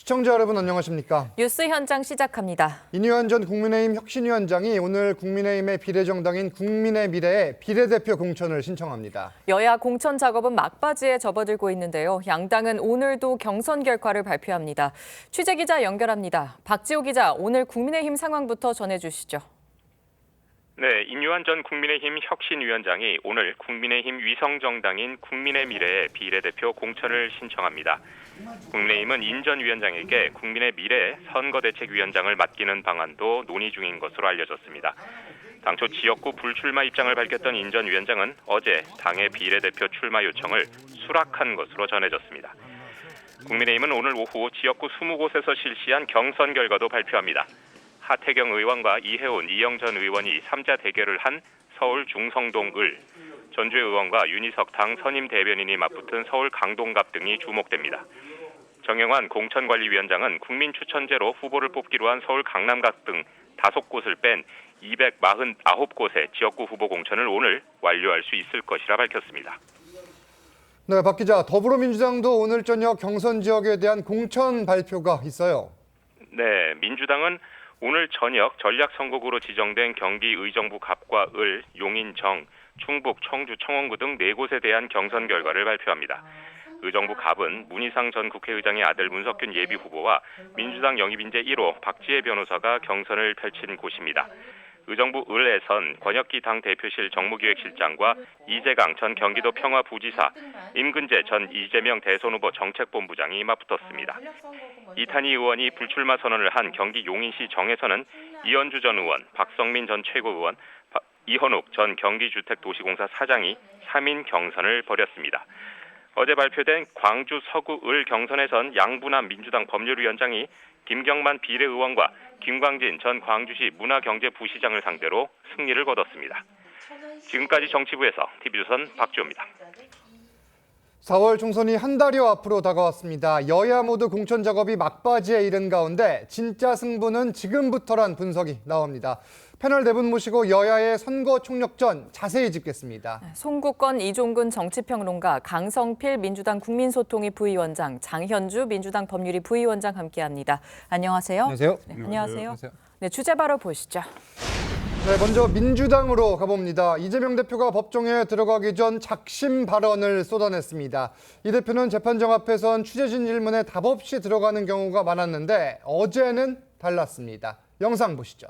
시청자 여러분 안녕하십니까? 뉴스 현장 시작합니다. 이뉴현 전 국민의힘 혁신위원장이 오늘 국민의힘의 비례정당인 국민의 미래에 비례대표 공천을 신청합니다. 여야 공천 작업은 막바지에 접어들고 있는데요. 양당은 오늘도 경선 결과를 발표합니다. 취재기자 연결합니다. 박지호 기자, 오늘 국민의힘 상황부터 전해주시죠. 네, 이뉴현 전 국민의힘 혁신위원장이 오늘 국민의힘 위성정당인 국민의 미래에 비례대표 공천을 신청합니다. 국민의힘은 인 전 위원장에게 국민의 미래 선거대책위원장을 맡기는 방안도 논의 중인 것으로 알려졌습니다. 당초 지역구 불출마 입장을 밝혔던 인 전 위원장은 어제 당의 비례대표 출마 요청을 수락한 것으로 전해졌습니다. 국민의힘은 오늘 오후 지역구 20곳에서 실시한 경선 결과도 발표합니다. 하태경 의원과 이혜훈, 이영전 의원이 3자 대결을 한 서울 중성동 을, 전주의 의원과 윤희석 당 선임 대변인이 맞붙은 서울 강동갑 등이 주목됩니다. 정영환 공천관리위원장은 국민 추천제로 후보를 뽑기로 한 서울 강남각 등 5곳을 뺀 249곳의 지역구 후보 공천을 오늘 완료할 수 있을 것이라 밝혔습니다. 네, 박 기자, 더불어민주당도 오늘 저녁 경선 지역에 대한 공천 발표가 있어요. 네, 민주당은 오늘 저녁 전략선거구로 지정된 경기 의정부 갑과 을, 용인 정, 충북, 청주, 청원구 등 4곳에 대한 경선 결과를 발표합니다. 의정부 갑은 문희상 전 국회의장의 아들 문석균 예비후보와 민주당 영입인재 1호 박지혜 변호사가 경선을 펼친 곳입니다. 의정부 을에선 권혁기 당 대표실 정무기획실장과 이재강 전 경기도 평화부지사, 임근재 전 이재명 대선 후보 정책본부장이 맞붙었습니다. 이탄희 의원이 불출마 선언을 한 경기 용인시 정에서는 이현주 전 의원, 박성민 전 최고의원, 이현욱 전 경기주택도시공사 사장이 3인 경선을 벌였습니다. 어제 발표된 광주 서구 을 경선에선 양분한 민주당 법률위원장이 김경만 비례의원과 김광진 전 광주시 문화경제부시장을 상대로 승리를 거뒀습니다. 지금까지 정치부에서 TV조선 박지호입니다. 4월 총선이 한 달여 앞으로 다가왔습니다. 여야 모두 공천 작업이 막바지에 이른 가운데 진짜 승부는 지금부터란 분석이 나옵니다. 패널 4분 모시고 여야의 선거 총력전 자세히 짚겠습니다. 송국건 이종근 정치평론가, 강성필 민주당 국민소통위 부위원장, 장현주 민주당 법률위 부위원장 함께합니다. 안녕하세요. 안녕하세요. 네, 안녕하세요. 네, 주제 바로 보시죠. 네, 먼저 민주당으로 가봅니다. 이재명 대표가 법정에 들어가기 전 작심 발언을 쏟아냈습니다. 이 대표는 재판정 앞에선 취재진 질문에 답 없이 들어가는 경우가 많았는데 어제는 달랐습니다. 영상 보시죠.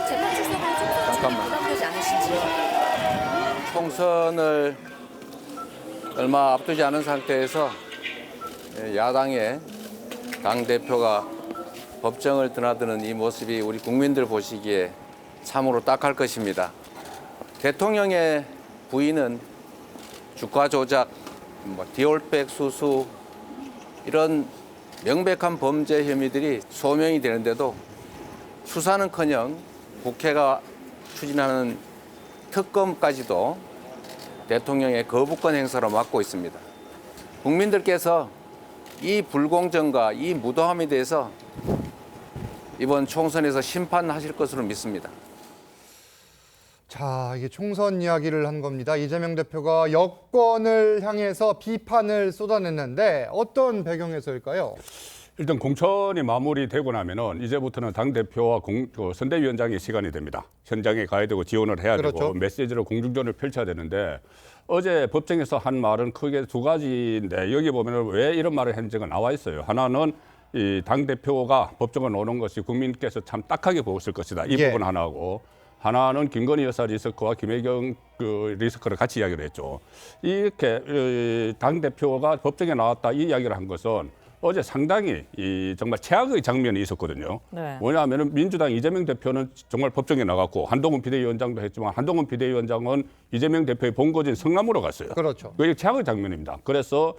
재판 출석으로 총선 부담되지 않으신지요? 총선을 얼마 앞두지 않은 상태에서 야당의 당대표가 법정을 드나드는 이 모습이 우리 국민들 보시기에 참으로 딱할 것입니다. 대통령의 부인은 주가 조작, 디올백 수수 이런 명백한 범죄 혐의들이 소명이 되는데도 수사는커녕 국회가 추진하는 특검까지도 대통령의 거부권 행사로 막고 있습니다. 국민들께서 이 불공정과 이 무도함에 대해서 이번 총선에서 심판하실 것으로 믿습니다. 자, 이게 총선 이야기를 한 겁니다. 이재명 대표가 여권을 향해서 비판을 쏟아냈는데 어떤 배경에서일까요? 일단 공천이 마무리되고 나면은 이제부터는 당대표와 선대위원장의 시간이 됩니다. 현장에 가야 되고 지원을 해야 그렇죠. 되고 메시지로 공중전을 펼쳐야 되는데 어제 법정에서 한 말은 크게 2가지인데 여기 보면은 왜 이런 말을 했는지가 나와 있어요. 하나는 이 당대표가 법정을 오는 것이 국민께서 참 딱하게 보실 것이다. 이 부분 하나고 하나는 김건희 여사 리스크와 김혜경 리스크를 같이 이야기를 했죠. 이렇게 당대표가 법정에 나왔다 이 이야기를 한 것은 어제 상당히 정말 최악의 장면이 있었거든요. 네. 뭐냐하면 민주당 이재명 대표는 정말 법정에 나갔고 한동훈 비대위원장도 했지만 한동훈 비대위원장은 이재명 대표의 본거지인 성남으로 갔어요. 그렇죠. 그게 최악의 장면입니다. 그래서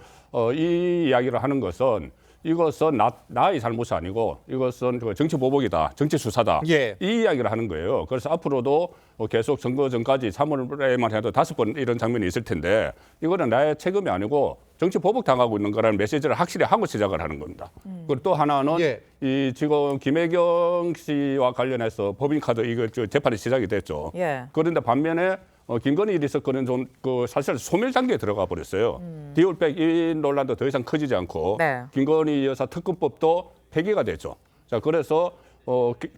이 이야기를 하는 것은 이것은 나의 잘못이 아니고 이것은 정치 보복이다, 정치 수사다. 예. 이 이야기를 하는 거예요. 그래서 앞으로도 계속 선거 전까지 3월에만 해도 5번 이런 장면이 있을 텐데 이거는 나의 책임이 아니고 정치 보복 당하고 있는 거라는 메시지를 확실히 하고 시작을 하는 겁니다. 그리고 또 하나는 예. 이 지금 김혜경 씨와 관련해서 법인카드 이거 재판이 시작이 됐죠. 예. 그런데 반면에 김건희 리스크는 좀 사실 소멸 단계에 들어가 버렸어요. 디올백 이 논란도 더 이상 커지지 않고 네. 김건희 여사 특검법도 폐기가 됐죠. 자 그래서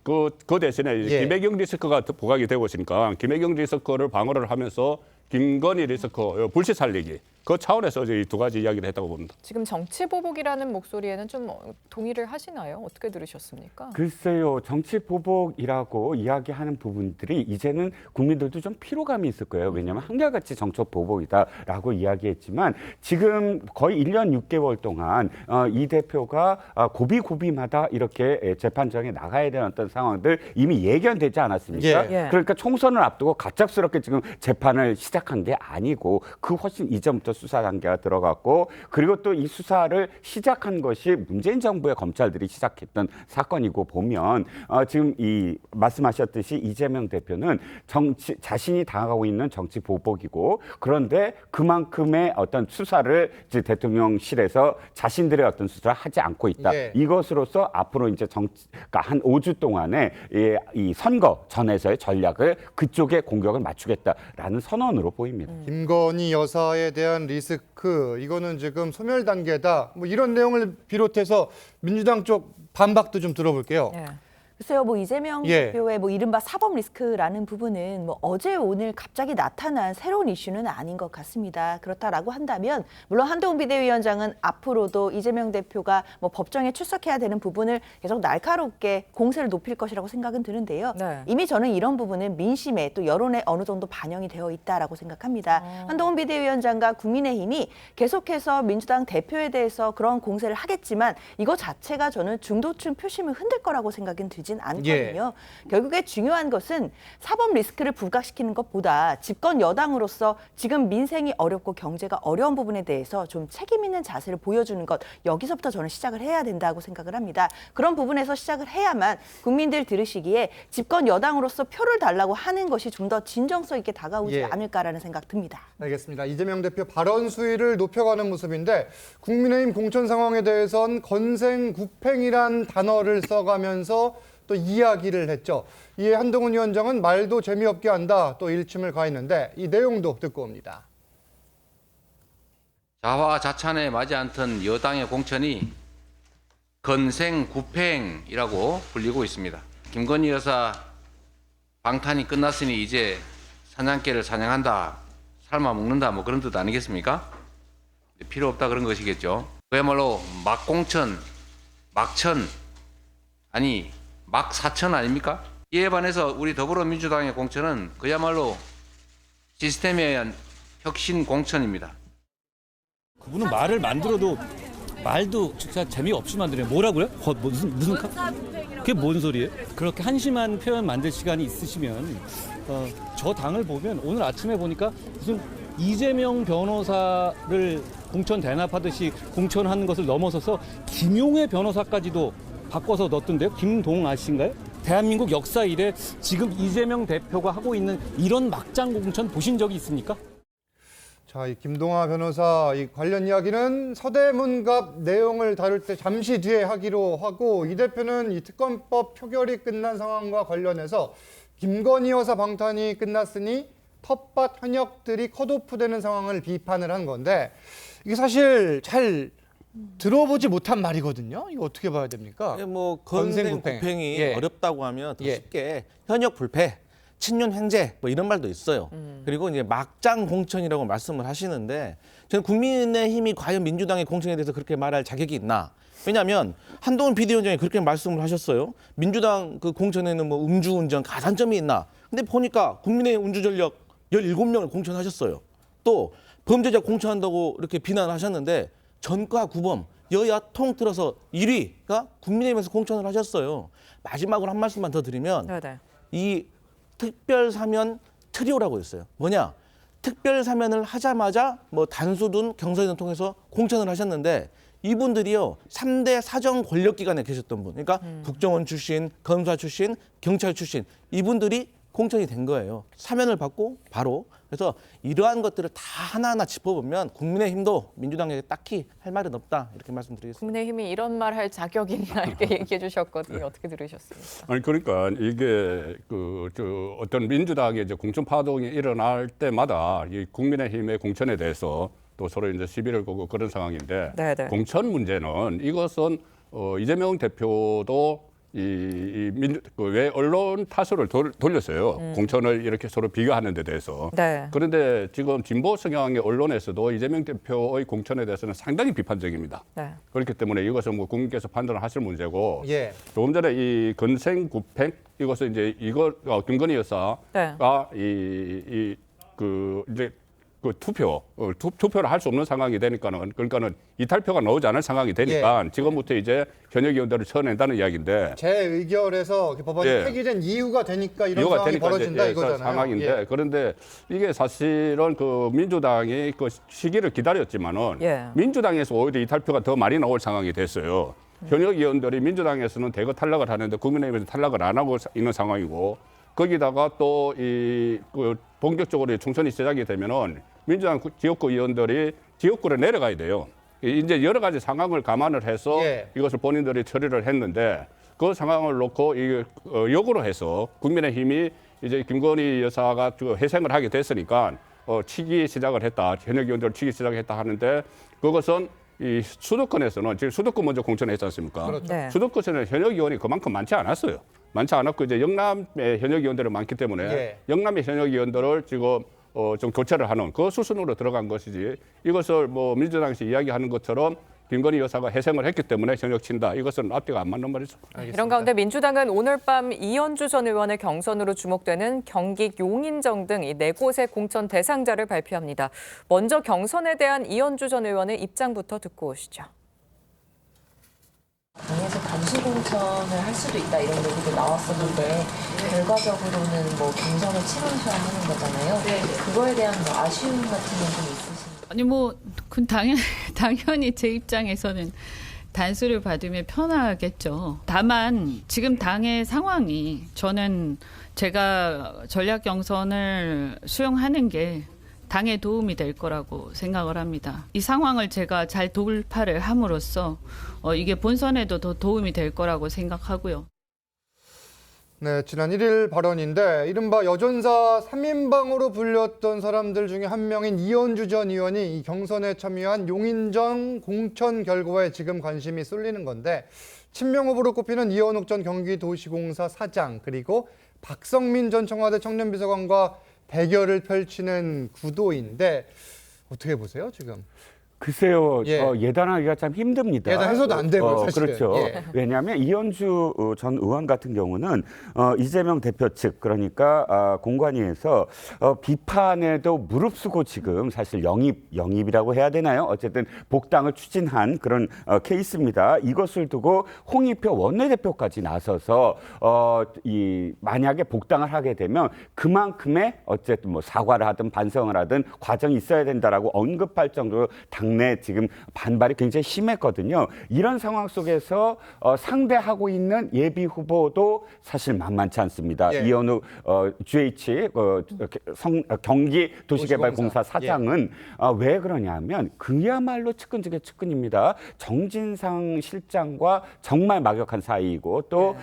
그 대신에 이제 예. 김혜경 리스크가 부각이 되고 있으니까 김혜경 리스크를 방어를 하면서 김건희 리스크 불씨 살리기 그 차원에서 이 두 가지 이야기를 했다고 봅니다. 지금 정치 보복이라는 목소리에는 좀 동의를 하시나요? 어떻게 들으셨습니까? 글쎄요, 정치 보복이라고 이야기하는 부분들이 이제는 국민들도 좀 피로감이 있을 거예요. 왜냐하면 한결같이 정치 보복이다라고 이야기했지만 지금 거의 1년 6개월 동안 이 대표가 고비고비마다 이렇게 재판정에 나가야 되는 어떤 상황들 이미 예견되지 않았습니까? 예. 그러니까 총선을 앞두고 갑작스럽게 지금 재판을 시작한 게 아니고 그 훨씬 이전부터 수사 단계가 들어갔고 그리고 또 이 수사를 시작한 것이 문재인 정부의 검찰들이 시작했던 사건이고 보면 지금 이 말씀하셨듯이 이재명 대표는 자신이 당하고 있는 정치 보복이고 그런데 그만큼의 어떤 수사를 이제 대통령실에서 자신들의 어떤 수사를 하지 않고 있다. 예. 이것으로서 앞으로 이제 그러니까 한 5주 동안에 이 선거 전에서의 전략을 그쪽에 공격을 맞추겠다라는 선언으로 보입니다. 김건희 여사에 대한 리스크 이거는 지금 소멸 단계다. 뭐 이런 내용을 비롯해서 민주당 쪽 반박도 좀 들어볼게요. 예. 글쎄요, 뭐 이재명 예. 대표의 뭐 이른바 사법 리스크라는 부분은 뭐 어제 오늘 갑자기 나타난 새로운 이슈는 아닌 것 같습니다. 그렇다라고 한다면 물론 한동훈 비대위원장은 앞으로도 이재명 대표가 뭐 법정에 출석해야 되는 부분을 계속 날카롭게 공세를 높일 것이라고 생각은 드는데요. 네. 이미 저는 이런 부분은 민심에 또 여론에 어느 정도 반영이 되어 있다라고 생각합니다. 한동훈 비대위원장과 국민의힘이 계속해서 민주당 대표에 대해서 그런 공세를 하겠지만 이거 자체가 저는 중도층 표심을 흔들 거라고 생각은 들지 않거든요. 결국에 중요한 것은 사법 리스크를 부각시키는 것보다 집권 여당으로서 지금 민생이 어렵고 경제가 어려운 부분에 대해서 좀 책임 있는 자세를 보여주는 것 여기서부터 저는 시작을 해야 된다고 생각을 합니다. 그런 부분에서 시작을 해야만 국민들 들으시기에 집권 여당으로서 표를 달라고 하는 것이 좀 더 진정성 있게 다가오지 예. 않을까라는 생각 듭니다. 알겠습니다. 이재명 대표 발언 수위를 높여가는 모습인데 국민의힘 공천 상황에 대해선 건생구팽이란 단어를 써가면서 또 이야기를 했죠. 이에 한동훈 위원장은 말도 재미없게 한다 또 일침을 가했는데 이 내용도 듣고 옵니다. 자화자찬에 맞지 않던 여당의 공천이 건생구팽이라고 불리고 있습니다. 김건희 여사 방탄이 끝났으니 이제 사냥개를 사냥한다, 삶아 먹는다 뭐 그런 뜻 아니겠습니까? 필요 없다 그런 것이겠죠. 그야말로 막공천, 막천, 아니 막사천 아닙니까? 이에 반해서 우리 더불어민주당의 공천은 그야말로 시스템에 의한 혁신 공천입니다. 그분은 말을 만들어도 말도 진짜 재미없이 만드네요. 뭐라고요? 무슨 그게 뭔 소리예요? 그렇게 한심한 표현 만들 시간이 있으시면 저 당을 보면 오늘 아침에 보니까 무슨 이재명 변호사를 공천 대납하듯이 공천하는 것을 넘어서서 김용회 변호사까지도 바꿔서 넣었던데요. 김동아 씨인가요? 대한민국 역사 이래 지금 이재명 대표가 하고 있는 이런 막장 공천 보신 적이 있습니까? 자, 이 김동아 변호사 이 관련 이야기는 서대문갑 내용을 다룰 때 잠시 뒤에 하기로 하고 이 대표는 이 특검법 표결이 끝난 상황과 관련해서 김건희 여사 방탄이 끝났으니 텃밭 현역들이 컷오프되는 상황을 비판을 한 건데 이게 사실 잘 들어보지 못한 말이거든요. 이거 어떻게 봐야 됩니까? 뭐 건생구팽. 건생구팽이 예. 어렵다고 하면 더 예. 쉽게 현역 불패, 친윤 횡재 뭐 이런 말도 있어요. 그리고 이제 막장 공천이라고 말씀을 하시는데 저는 국민의힘이 과연 민주당의 공천에 대해서 그렇게 말할 자격이 있나? 왜냐하면 한동훈 비대위원장이 그렇게 말씀을 하셨어요. 민주당 그 공천에는 뭐 음주운전 가산점이 있나? 근데 보니까 국민의힘 운주전력 17명을 공천하셨어요. 또 범죄자 공천한다고 이렇게 비난하셨는데 전과 구범 여야 통틀어서 1위가 국민의힘에서 공천을 하셨어요. 마지막으로 한 말씀만 더 드리면 네네. 이 특별사면 트리오라고 있어요. 뭐냐? 특별사면을 하자마자 뭐 단수든 경선을 통해서 공천을 하셨는데 이분들이요 3대 사정 권력기관에 계셨던 분. 그러니까 국정원 출신, 검사 출신, 경찰 출신 이분들이 공천이 된 거예요. 사면을 받고 바로. 그래서 이러한 것들을 다 하나하나 짚어보면 국민의힘도 민주당에게 딱히 할 말은 없다 이렇게 말씀드리겠습니다. 국민의힘이 이런 말 할 자격이 있나 이렇게 얘기해 주셨거든요. 어떻게 들으셨습니까? 아니 그러니까 이게 어떤 민주당의 이제 공천 파동이 일어날 때마다 이 국민의힘의 공천에 대해서 또 서로 이제 시비를 걸고 그런 상황인데 네네. 공천 문제는 이것은 이재명 대표도 왜 언론 탓으로 돌렸어요. 공천을 이렇게 서로 비교하는 데 대해서. 네. 그런데 지금 진보 성향의 언론에서도 이재명 대표의 공천에 대해서는 상당히 비판적입니다. 네. 그렇기 때문에 이것은 뭐 국민께서 판단을 하실 문제고 예. 조금 전에 이 건생구팽 이것은 이제 김건희 여사가 네. 이제 그 투표를 할 수 없는 상황이 되니까는 그러니까는 이탈표가 나오지 않을 상황이 되니까 지금부터 이제 현역 의원들을 쳐낸다는 이야기인데 재의결에서 법안이 예. 폐기된 이유가 되니까 이런 상황이 벌어진다 이제 이거잖아요. 상황인데 예. 그런데 이게 사실은 그 민주당이 그 시기를 기다렸지만은 예. 민주당에서 오히려 이탈표가 더 많이 나올 상황이 됐어요. 현역 의원들이 민주당에서는 대거 탈락을 하는데 국민의힘에서 탈락을 안 하고 있는 상황이고 거기다가 또 그 본격적으로 총선이 시작이 되면은 민주당 지역구 의원들이 지역구로 내려가야 돼요. 이제 여러 가지 상황을 감안을 해서 예. 이것을 본인들이 처리를 했는데 그 상황을 놓고 역으로 해서 국민의힘이 이제 김건희 여사가 회생을 하게 됐으니까 치기 시작을 했다. 현역 의원들을 치기 시작했다 하는데 그것은 이 수도권에서는 지금 수도권 먼저 공천했지 않습니까? 그렇죠. 네. 수도권에는 현역 의원이 그만큼 많지 않았어요. 많지 않았고 이제 영남의 현역 의원들이 많기 때문에 예. 영남의 현역 의원들을 지금 좀 교체를 하는 그 수순으로 들어간 것이지 이것을 뭐 민주당에서 이야기하는 것처럼 김건희 여사가 회생을 했기 때문에 현역 친다. 이것은 앞뒤가 안 맞는 말이죠. 이런 가운데 민주당은 오늘 밤 이현주 전 의원의 경선으로 주목되는 경기 용인정 등 이 4곳의 공천 대상자를 발표합니다. 먼저 경선에 대한 이현주 전 의원의 입장부터 듣고 오시죠. 당에서 단수 공천을 할 수도 있다 이런 얘기도 나왔었는데 결과적으로는 뭐 경선을 치르셔야 하는 거잖아요. 그거에 대한 뭐 아쉬움 같은 건 좀 있으신가요? 아니 그 당연히 제 입장에서는 단수를 받으면 편하겠죠. 다만 지금 당의 상황이 저는 제가 전략 경선을 수용하는 게 당에 도움이 될 거라고 생각을 합니다. 이 상황을 제가 잘 돌파를 함으로써 이게 본선에도 더 도움이 될 거라고 생각하고요. 네, 지난 1일 발언인데 이른바 여전사 3인방으로 불렸던 사람들 중에 한 명인 이현주 전 의원이 이 경선에 참여한 용인정 공천 결과에 지금 관심이 쏠리는 건데 친명 후보로 꼽히는 이현욱 전 경기도시공사 사장 그리고 박성민 전 청와대 청년비서관과 대결을 펼치는 구도인데 어떻게 보세요 지금? 글쎄요, 예. 예단하기가 참 힘듭니다. 예단해서도 안 되고요, 사실은. 그렇죠. 예. 왜냐하면 이현주 전 의원 같은 경우는 이재명 대표 측 그러니까 공관위에서 비판에도 무릅쓰고 지금 사실 영입이라고 해야 되나요? 어쨌든 복당을 추진한 그런 케이스입니다. 이것을 두고 홍익표 원내대표까지 나서서 만약에 복당을 하게 되면 그만큼의 어쨌든 뭐 사과를 하든 반성을 하든 과정이 있어야 된다라고 언급할 정도로 당내 지금 반발이 굉장히 심했거든요. 이런 상황 속에서 상대하고 있는 예비 후보도 사실 만만치 않습니다. 예. 이현우 GH 경기도시개발공사 사장은 왜 그러냐면 그야말로 측근 중에 측근입니다. 정진상 실장과 정말 막역한 사이이고 또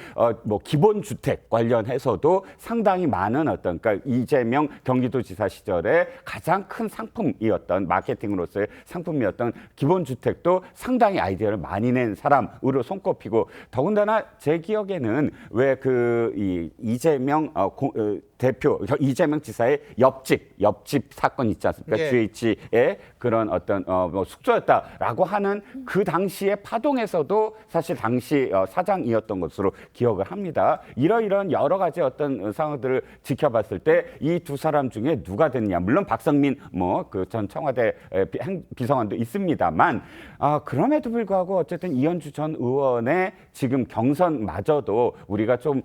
뭐 기본주택 관련해서도 상당히 많은 어떤 그러니까 이재명 경기도지사 시절에 가장 큰 상품이었던 마케팅으로서의 상품이었던 기본주택도 상당히 아이디어를 많이 낸 사람으로 손꼽히고 더군다나 제 기억에는 왜 이 이재명 대표 이재명 지사의 옆집 사건 있지 않습니까? 예. GH의 그런 어떤 뭐 숙소였다라고 하는 그 당시의 파동에서도 사실 당시 사장이었던 것으로 기억을 합니다. 이러이런 여러 가지 어떤 상황들을 지켜봤을 때 이 두 사람 중에 누가 됐냐? 물론 박성민 그 전 청와대 비서관 상황도 있습니다만 그럼에도 불구하고 어쨌든 이현주 전 의원의 지금 경선마저도 우리가 좀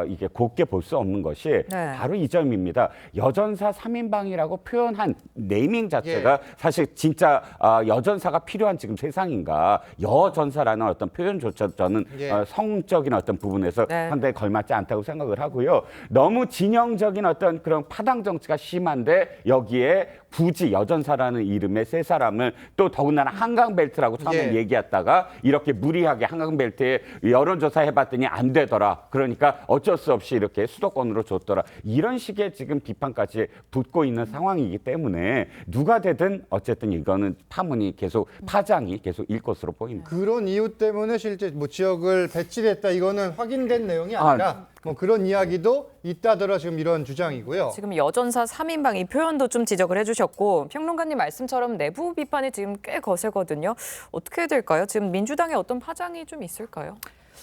이게 곱게 볼 수 없는 것이 바로 이 점입니다. 여전사 3인방이라고 표현한 네이밍 자체가 사실 진짜 여전사가 필요한 지금 세상인가, 여전사라는 어떤 표현조차 저는 성적인 어떤 부분에서 상당히 걸맞지 않다고 생각을 하고요. 너무 진영적인 어떤 그런 파당 정치가 심한데 여기에 굳이 여전사라는 이름의 세 사람을 또 더군다나 한강벨트라고 처음에 얘기했다가 이렇게 무리하게 한강벨트에 여론조사 해봤더니 안 되더라. 그러니까 어쩔 수 없이 이렇게 수도권으로 줬더라. 이런 식의 지금 비판까지 붙고 있는 상황이기 때문에 누가 되든 어쨌든 이거는 파장이 계속 일 것으로 보입니다. 그런 이유 때문에 실제 뭐 지역을 배치됐다 이거는 확인된 내용이 아니라 뭐 그런 이야기도 있다더라 지금 이런 주장이고요. 지금 여전사 3인방 이 표현도 좀 지적을 해주셨고 평론가님 말씀처럼 내부 비판이 지금 꽤 거세거든요. 어떻게 될까요? 지금 민주당에 어떤 파장이 좀 있을까요?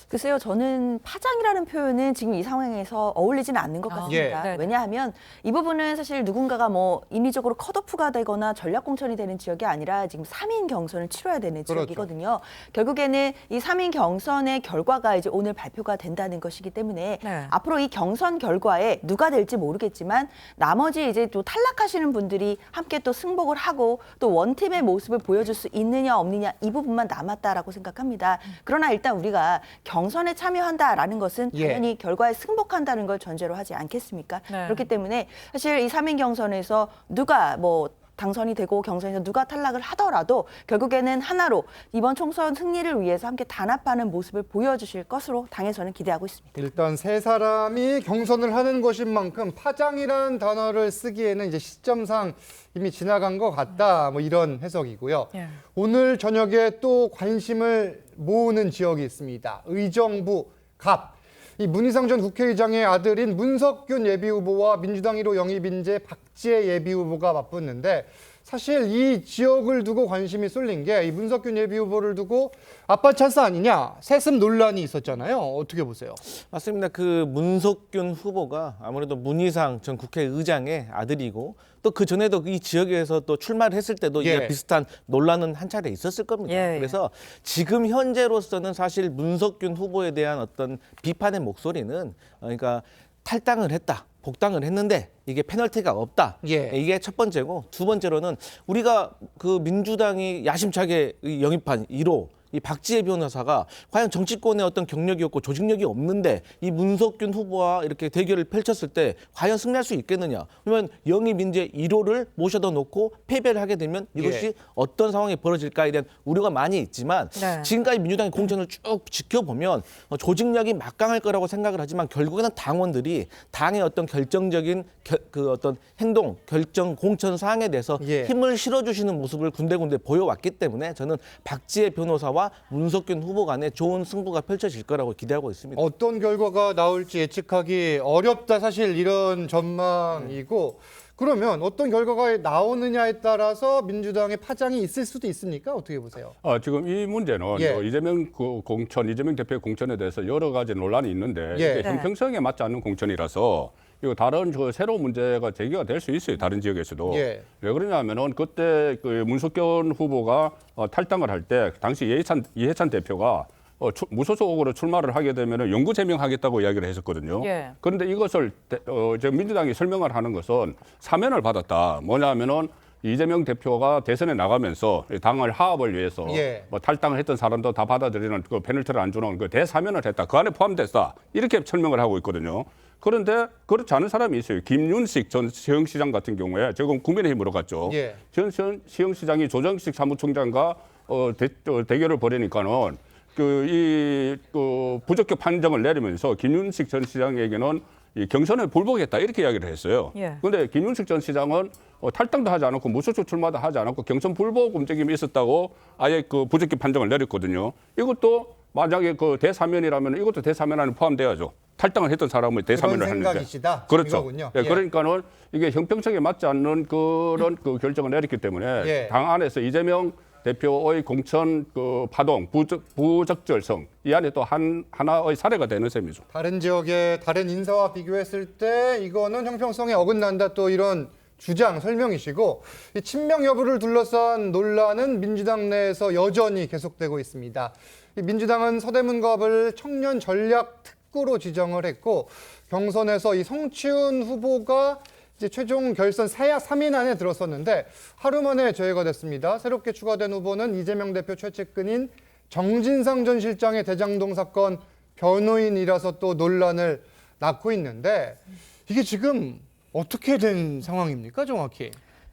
글쎄요, 저는 파장이라는 표현은 지금 이 상황에서 어울리지는 않는 것 같습니다. 왜냐하면 이 부분은 사실 누군가가 뭐 인위적으로 컷오프가 되거나 전략 공천이 되는 지역이 아니라 지금 3인 경선을 치러야 되는 지역이거든요. 결국에는 이 3인 경선의 결과가 이제 오늘 발표가 된다는 것이기 때문에 앞으로 이 경선 결과에 누가 될지 모르겠지만 나머지 이제 또 탈락하시는 분들이 함께 또 승복을 하고 또 원팀의 모습을 보여줄 수 있느냐 없느냐 이 부분만 남았다라고 생각합니다. 그러나 일단 우리가 경선에 참여한다라는 것은 당연히 결과에 승복한다는 걸 전제로 하지 않겠습니까? 그렇기 때문에 사실 이 3인 경선에서 누가 뭐 당선이 되고 경선에서 누가 탈락을 하더라도 결국에는 하나로 이번 총선 승리를 위해서 함께 단합하는 모습을 보여주실 것으로 당에서는 기대하고 있습니다. 일단 세 사람이 경선을 하는 것인 만큼 파장이라는 단어를 쓰기에는 이제 시점상 이미 지나간 것 같다. 뭐 이런 해석이고요. 오늘 저녁에 또 관심을 모으는 지역이 있습니다. 의정부 갑. 이 문희상 전 국회의장의 아들인 문석균 예비후보와 민주당 1호 영입인재 박지혜 예비후보가 맞붙는데 사실 이 지역을 두고 관심이 쏠린 게 이 문석균 예비후보를 두고 아빠 찬스 아니냐 세습 논란이 있었잖아요. 어떻게 보세요? 맞습니다. 그 문석균 후보가 아무래도 문희상 전 국회의장의 아들이고 또 그 전에도 이 지역에서 또 출마를 했을 때도 이제 비슷한 논란은 한 차례 있었을 겁니다. 그래서 지금 현재로서는 사실 문석균 후보에 대한 어떤 비판의 목소리는 그러니까 탈당을 했다. 복당을 했는데 이게 페널티가 없다. 이게 첫 번째고 두 번째로는 우리가 그 민주당이 야심차게 영입한 1호 이 박지혜 변호사가 과연 정치권의 어떤 경력이 없고 조직력이 없는데 이 문석균 후보와 이렇게 대결을 펼쳤을 때 과연 승리할 수 있겠느냐. 그러면 영입 인재 1호를 모셔다 놓고 패배를 하게 되면 이것이 어떤 상황이 벌어질까에 대한 우려가 많이 있지만 지금까지 민주당의 공천을 쭉 지켜보면 조직력이 막강할 거라고 생각을 하지만 결국에는 당원들이 당의 어떤 결정적인 그 어떤 행동, 결정, 공천 사항에 대해서 힘을 실어주시는 모습을 군데군데 보여왔기 때문에 저는 박지혜 변호사와 문석균 후보 간에 좋은 승부가 펼쳐질 거라고 기대하고 있습니다. 어떤 결과가 나올지 예측하기 어렵다 사실 이런 전망이고 그러면 어떤 결과가 나오느냐에 따라서 민주당의 파장이 있을 수도 있습니까? 어떻게 보세요? 지금 이 문제는 이재명 이재명 대표의 공천에 대해서 여러 가지 논란이 있는데 이게 형평성에 맞지 않는 공천이라서 이거 다른 새로운 문제가 제기가 될 수 있어요. 다른 지역에서도. 왜 그러냐면은 그때 그 문석균 후보가 탈당을 할 때 당시 이해찬 대표가 무소속으로 출마를 하게 되면 영구 제명하겠다고 이야기를 했었거든요. 그런데 이것을 민주당이 설명을 하는 것은 사면을 받았다. 뭐냐면은 이재명 대표가 대선에 나가면서 당을 하합을 위해서 뭐 탈당을 했던 사람도 다 받아들이는 그 페널티를 안 주는 그 대사면을 했다. 그 안에 포함됐다. 이렇게 설명을 하고 있거든요. 그런데 그렇지 않은 사람이 있어요. 김윤식 전 시흥시장 같은 경우에 지금 국민의힘으로 갔죠. 전 시흥시장이 조정식 사무총장과 대결을 벌이니까는 그 부적격 판정을 내리면서 김윤식 전 시장에게는 이 경선에 불복했다 이렇게 이야기를 했어요. 그런데 김윤식 전 시장은 탈당도 하지 않았고 무소속 출마도 하지 않았고 경선 불복 움직임이 있었다고 아예 그 부적격 판정을 내렸거든요. 이것도 만약에 그 대사면이라면 이것도 대사면 안에 포함돼야죠. 탈당을 했던 사람은 대사면을 했는데. 그렇죠. 그러니까는 이게 형평성에 맞지 않는 그런 그 결정을 내렸기 때문에 당 안에서 이재명 대표의 공천 그 파동, 부적절성 이 안에 또 하나의 사례가 되는 셈이죠. 다른 지역의 다른 인사와 비교했을 때 이거는 형평성에 어긋난다 또 이런 주장, 설명이시고 이 친명 여부를 둘러싼 논란은 민주당 내에서 여전히 계속되고 있습니다. 이 민주당은 서대문갑을 청년 전략 특구로 지정을 했고 경선에서 이 성취훈 후보가 이제 최종 결선 3인 안에 들었었는데 하루 만에 제외가 됐습니다. 새롭게 추가된 후보는 이재명 대표 최측근인 정진상 전 실장의 대장동 사건 변호인이라서 또 논란을 낳고 있는데 이게 지금 어떻게 된 상황입니까, 정확히?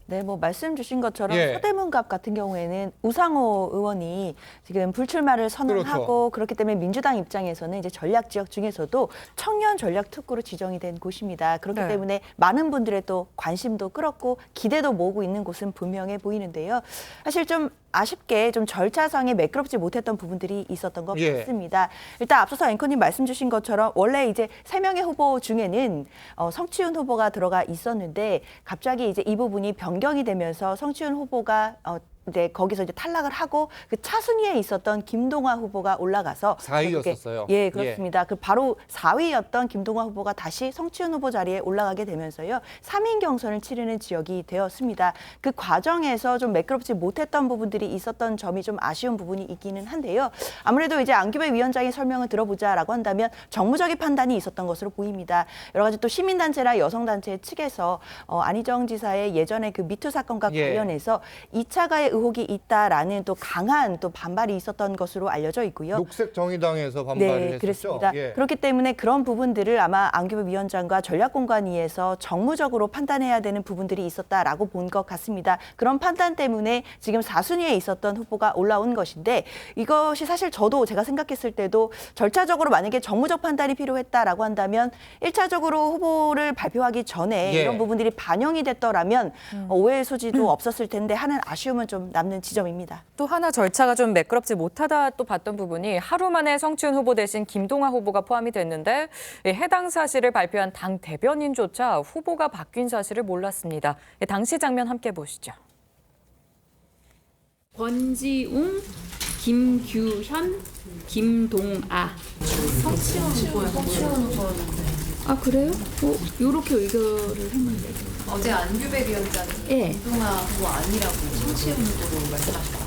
네, 뭐 말씀 주신 것처럼 예. 서대문갑 같은 경우에는 우상호 의원이 지금 불출마를 선언하고 그렇죠. 그렇기 때문에 민주당 입장에서는 이제 전략 지역 중에서도 청년 전략 특구로 지정이 된 곳입니다. 그렇기 네. 때문에 많은 분들의 또 관심도 끌었고 기대도 모으고 있는 곳은 분명해 보이는데요. 사실 좀 아쉽게 좀 절차상에 매끄럽지 못했던 부분들이 있었던 것 예. 같습니다. 일단 앞서서 앵커님 말씀 주신 것처럼 원래 이제 3명의 후보 중에는 성취훈 후보가 들어가 있었는데 갑자기 이제 이 부분이 변경이 되면서 성취훈 후보가 이제 거기서 이제 탈락을 하고 그 차순위에 있었던 김동화 후보가 올라가서 4위였었어요. 예, 그렇습니다. 그 바로 4위였던 김동화 후보가 다시 성취훈 후보 자리에 올라가게 되면서요. 3인 경선을 치르는 지역이 되었습니다. 그 과정에서 좀 매끄럽지 못했던 부분들이 있었던 점이 좀 아쉬운 부분이 있기는 한데요. 아무래도 이제 안규백 위원장의 설명을 들어보자라고 한다면 정무적인 판단이 있었던 것으로 보입니다. 여러 가지 또 시민단체나 여성단체 측에서 안희정 지사의 예전에 그 미투 사건과 예. 관련해서 2차 가해 의혹이 있다라는 또 강한 또 반발이 있었던 것으로 알려져 있고요. 녹색 정의당에서 반발을 네, 했었죠. 그렇습니다. 예. 그렇기 때문에 그런 부분들을 아마 안규백 위원장과 전략공관위에서 정무적으로 판단해야 되는 부분들이 있었다라고 본 것 같습니다. 그런 판단 때문에 지금 4순위에 있었던 후보가 올라온 것인데 이것이 사실 저도 제가 생각했을 때도 절차적으로 만약에 정무적 판단이 필요했다라고 한다면 1차적으로 후보를 발표하기 전에 예. 이런 부분들이 반영이 됐더라면 오해의 소지도 없었을 텐데 하는 아쉬움은 좀 남는 지점입니다. 또 하나 절차가 좀 매끄럽지 못하다 또 봤던 부분이 하루 만에 성취훈 후보 대신 김동화 후보가 포함이 됐는데 해당 사실을 발표한 당 대변인조차 후보가 바뀐 사실을 몰랐습니다. 당시 장면 함께 보시죠. 권지웅, 김규현, 김동아. 성취훈 후보였는데 아 그래요? 요렇게 의결을 했는데. 어제 안규백 위원장이 예. 김동아 후보 아니라고 성취훈 후보로 말씀하셨다.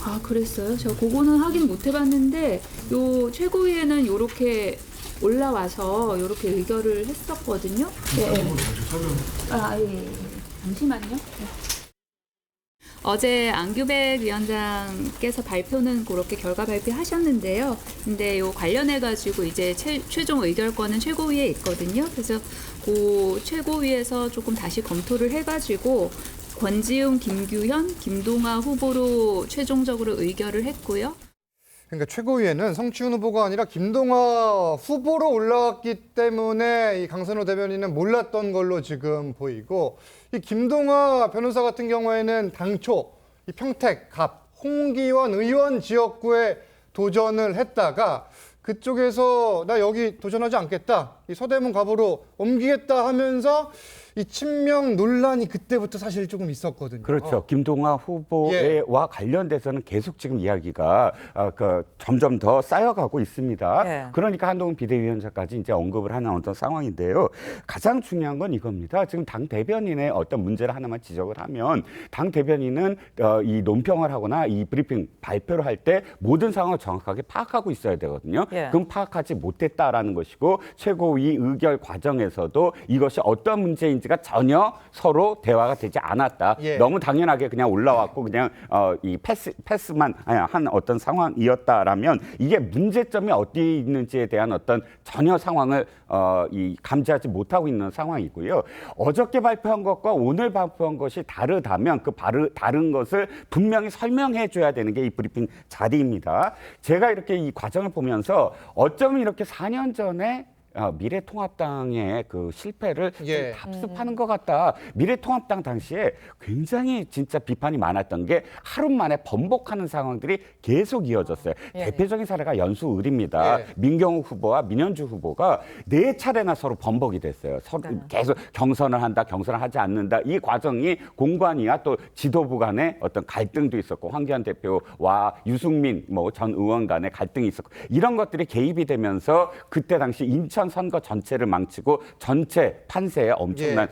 아 그랬어요? 제가 그거는 확인 못 해봤는데 요 최고위에는 요렇게 올라와서 요렇게 의결을 했었거든요. 예. 잠시만요. 어제 안규백 위원장께서 발표는 그렇게 결과 발표하셨는데요. 근데 요 관련해가지고 이제 최종 의결권은 최고위에 있거든요. 그래서 그 최고위에서 조금 다시 검토를 해가지고 권지웅, 김규현, 김동아 후보로 최종적으로 의결을 했고요. 그러니까 최고위에는 성취훈 후보가 아니라 김동화 후보로 올라왔기 때문에 이 강선호 대변인은 몰랐던 걸로 지금 보이고 이 김동화 변호사 같은 경우에는 당초 이 평택, 갑, 홍기원 의원 지역구에 도전을 했다가 그쪽에서 나 여기 도전하지 않겠다. 이 서대문 갑으로 옮기겠다 하면서 이 친명 논란이 그때부터 사실 조금 있었거든요. 그렇죠. 김동화 후보와 관련돼서는 계속 지금 이야기가 점점 더 쌓여가고 있습니다. 예. 그러니까 한동훈 비대위원장까지 이제 언급을 하는 어떤 상황인데요. 가장 중요한 건 이겁니다. 지금 당 대변인의 어떤 문제를 하나만 지적을 하면 당 대변인은 이 논평을 하거나 이 브리핑 발표를 할 때 모든 상황을 정확하게 파악하고 있어야 되거든요. 예. 그럼 파악하지 못했다라는 것이고 최고위 의결 과정에서도 이것이 어떤 문제인지가 전혀 서로 대화가 되지 않았다. 예. 너무 당연하게 그냥 올라왔고 그냥 이 패스만 한 어떤 상황이었다라면 이게 문제점이 어디에 있는지에 대한 어떤 전혀 상황을 이 감지하지 못하고 있는 상황이고요. 어저께 발표한 것과 오늘 발표한 것이 다르다면 그 다른 것을 분명히 설명해 줘야 되는 게 이 브리핑 자리입니다. 제가 이렇게 이 과정을 보면서 어쩌면 이렇게 4년 전에 미래통합당의 그 실패를 예. 답습하는 것 같다. 미래통합당 당시에 굉장히 진짜 비판이 많았던 게 하루 만에 번복하는 상황들이 계속 이어졌어요. 예. 대표적인 사례가 연수을입니다. 예. 민경욱 후보와 민현주 후보가 4차례나 서로 번복이 됐어요. 서로 네. 계속 경선을 한다, 경선을 하지 않는다. 이 과정이 공관위와 또 지도부 간의 어떤 갈등도 있었고 황교안 대표와 유승민 전 의원 간의 갈등이 있었고 이런 것들이 개입이 되면서 그때 당시 인천 인천 선거 전체를 망치고 전체 판세에 엄청난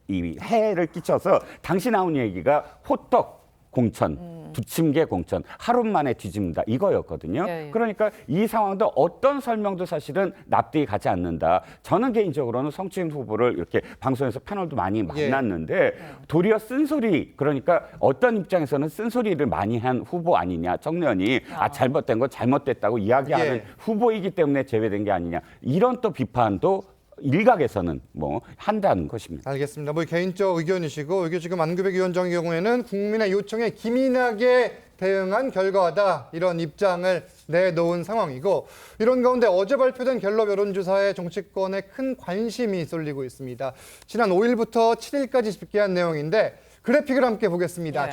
이 해를 끼쳐서 당시 나온 얘기가 호떡 공천, 부침개 공천, 하루 만에 뒤집는다 이거였거든요. 예, 예. 그러니까 이 상황도 어떤 설명도 사실은 납득이 가지 않는다. 저는 개인적으로는 성추행 후보를 이렇게 방송에서 패널도 많이 만났는데 도리어 쓴소리, 그러니까 어떤 입장에서는 쓴소리를 많이 한 후보 아니냐, 청년이 잘못된 건 잘못됐다고 이야기하는 후보이기 때문에 제외된 게 아니냐, 이런 또 비판도 일각에서는 뭐 한다는 것입니다. 알겠습니다. 뭐 개인적 의견이시고, 이게 지금 안규백 위원장의 경우에는 국민의 요청에 기민하게 대응한 결과다, 이런 입장을 내놓은 상황이고, 이런 가운데 어제 발표된 갤럽 여론조사에 정치권에 큰 관심이 쏠리고 있습니다. 지난 5일부터 7일까지 집계한 내용인데 그래픽을 함께 보겠습니다.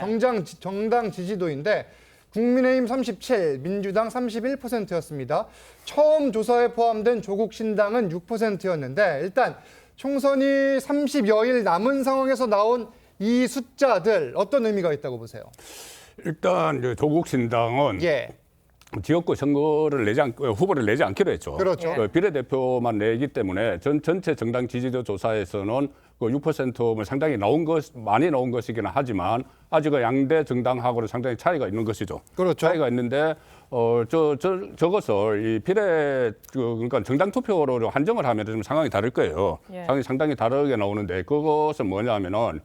정당 지지도인데 국민의힘 37, 민주당 31%였습니다. 처음 조사에 포함된 조국 신당은 6%였는데 일단 총선이 30여일 남은 상황에서 나온 이 숫자들 어떤 의미가 있다고 보세요? 일단 조국 신당은 지역구 선거를 후보를 내지 않기로 했죠. 그렇죠. 비례대표만 내기 때문에 전체 정당 지지도 조사에서는 그 6%면 상당히 많이 나온 것이기는 하지만 아직은 양대 정당하고는 상당히 차이가 있는 것이죠. 그렇죠. 차이가 있는데 저것을 이 그러니까 정당 투표로 한정을 하면 좀 상황이 다를 거예요. 상당히 다르게 나오는데 그것은 뭐냐면은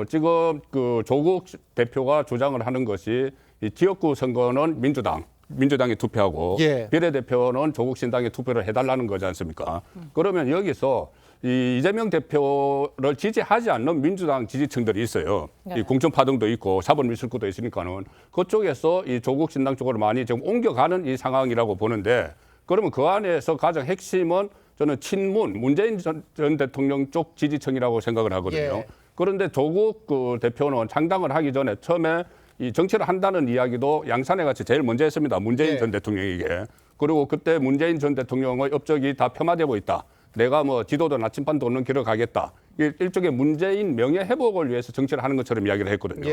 지금 그 조국 대표가 주장을 하는 것이 이 지역구 선거는 민주당이 투표하고 비례대표는 조국 신당에 투표를 해달라는 거지 않습니까? 그러면 여기서 이 이재명 대표를 지지하지 않는 민주당 지지층들이 있어요. 이 공천 파동도 있고 사법 미술구도 있으니까는 그쪽에서 이 조국 신당 쪽으로 많이 지금 옮겨가는 이 상황이라고 보는데, 그러면 그 안에서 가장 핵심은 저는 친문 문재인 전 대통령 쪽 지지층이라고 생각을 하거든요. 그런데 조국 그 대표는 창당을 하기 전에 처음에 이 정치를 한다는 이야기도 양산에 같이 제일 먼저 했습니다. 문재인 전 대통령에게. 그리고 그때 문재인 전 대통령의 업적이 다 폄하되고 있다. 내가 뭐 지도도 나침반 돋는 길을 가겠다. 일종의 문재인 명예 회복을 위해서 정치를 하는 것처럼 이야기를 했거든요.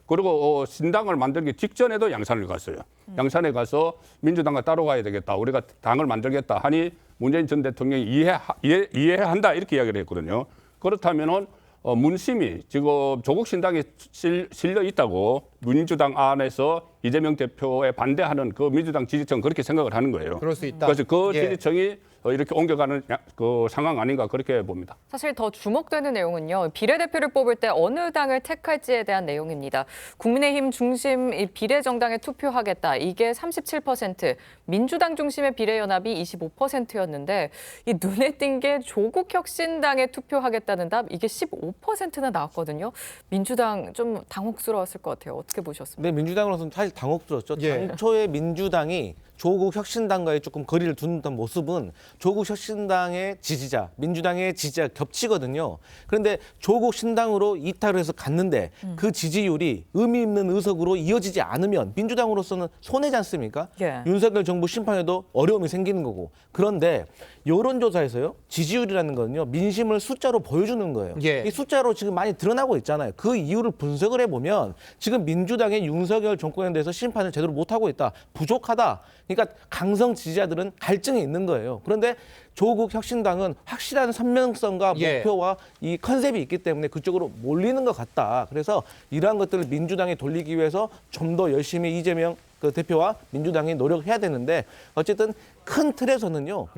그리고 신당을 만들기 직전에도 양산을 갔어요. 양산에 가서 민주당과 따로 가야 되겠다. 우리가 당을 만들겠다 하니 문재인 전 대통령이 이해한다 이렇게 이야기를 했거든요. 그렇다면은 문심이 지금 조국 신당에 실려 있다고 민주당 안에서 이재명 대표에 반대하는 그 민주당 지지층 그렇게 생각을 하는 거예요. 그럴 수 있다. 그래서 그 지지층이 이렇게 옮겨가는 그 상황 아닌가 그렇게 봅니다. 사실 더 주목되는 내용은요. 비례대표를 뽑을 때 어느 당을 택할지에 대한 내용입니다. 국민의힘 중심 비례정당에 투표하겠다. 이게 37%, 민주당 중심의 비례연합이 25%였는데 이 눈에 띈 게 조국혁신당에 투표하겠다는 답, 이게 15%나 나왔거든요. 민주당 좀 당혹스러웠을 것 같아요. 어떻게 보셨습니까? 네, 민주당으로서는 사실 당혹스러웠죠. 당초에 민주당이 조국 혁신당과의 조금 거리를 두는 모습은 조국 혁신당의 지지자, 민주당의 지지자 겹치거든요. 그런데 조국 신당으로 이탈을 해서 갔는데 그 지지율이 의미 있는 의석으로 이어지지 않으면 민주당으로서는 손해지 않습니까? 윤석열 정부 심판에도 어려움이 생기는 거고. 그런데 여론조사에서요, 지지율이라는 거는요, 민심을 숫자로 보여주는 거예요. 이 숫자로 지금 많이 드러나고 있잖아요. 그 이유를 분석을 해보면 지금 민주당의 윤석열 정권에 대해서 심판을 제대로 못하고 있다, 부족하다. 그러니까 강성 지지자들은 갈증이 있는 거예요. 그런데 조국 혁신당은 확실한 선명성과 목표와 이 컨셉이 있기 때문에 그쪽으로 몰리는 것 같다. 그래서 이러한 것들을 민주당에 돌리기 위해서 좀 더 열심히 이재명 그 대표와 민주당이 노력해야 되는데, 어쨌든 큰 틀에서는요,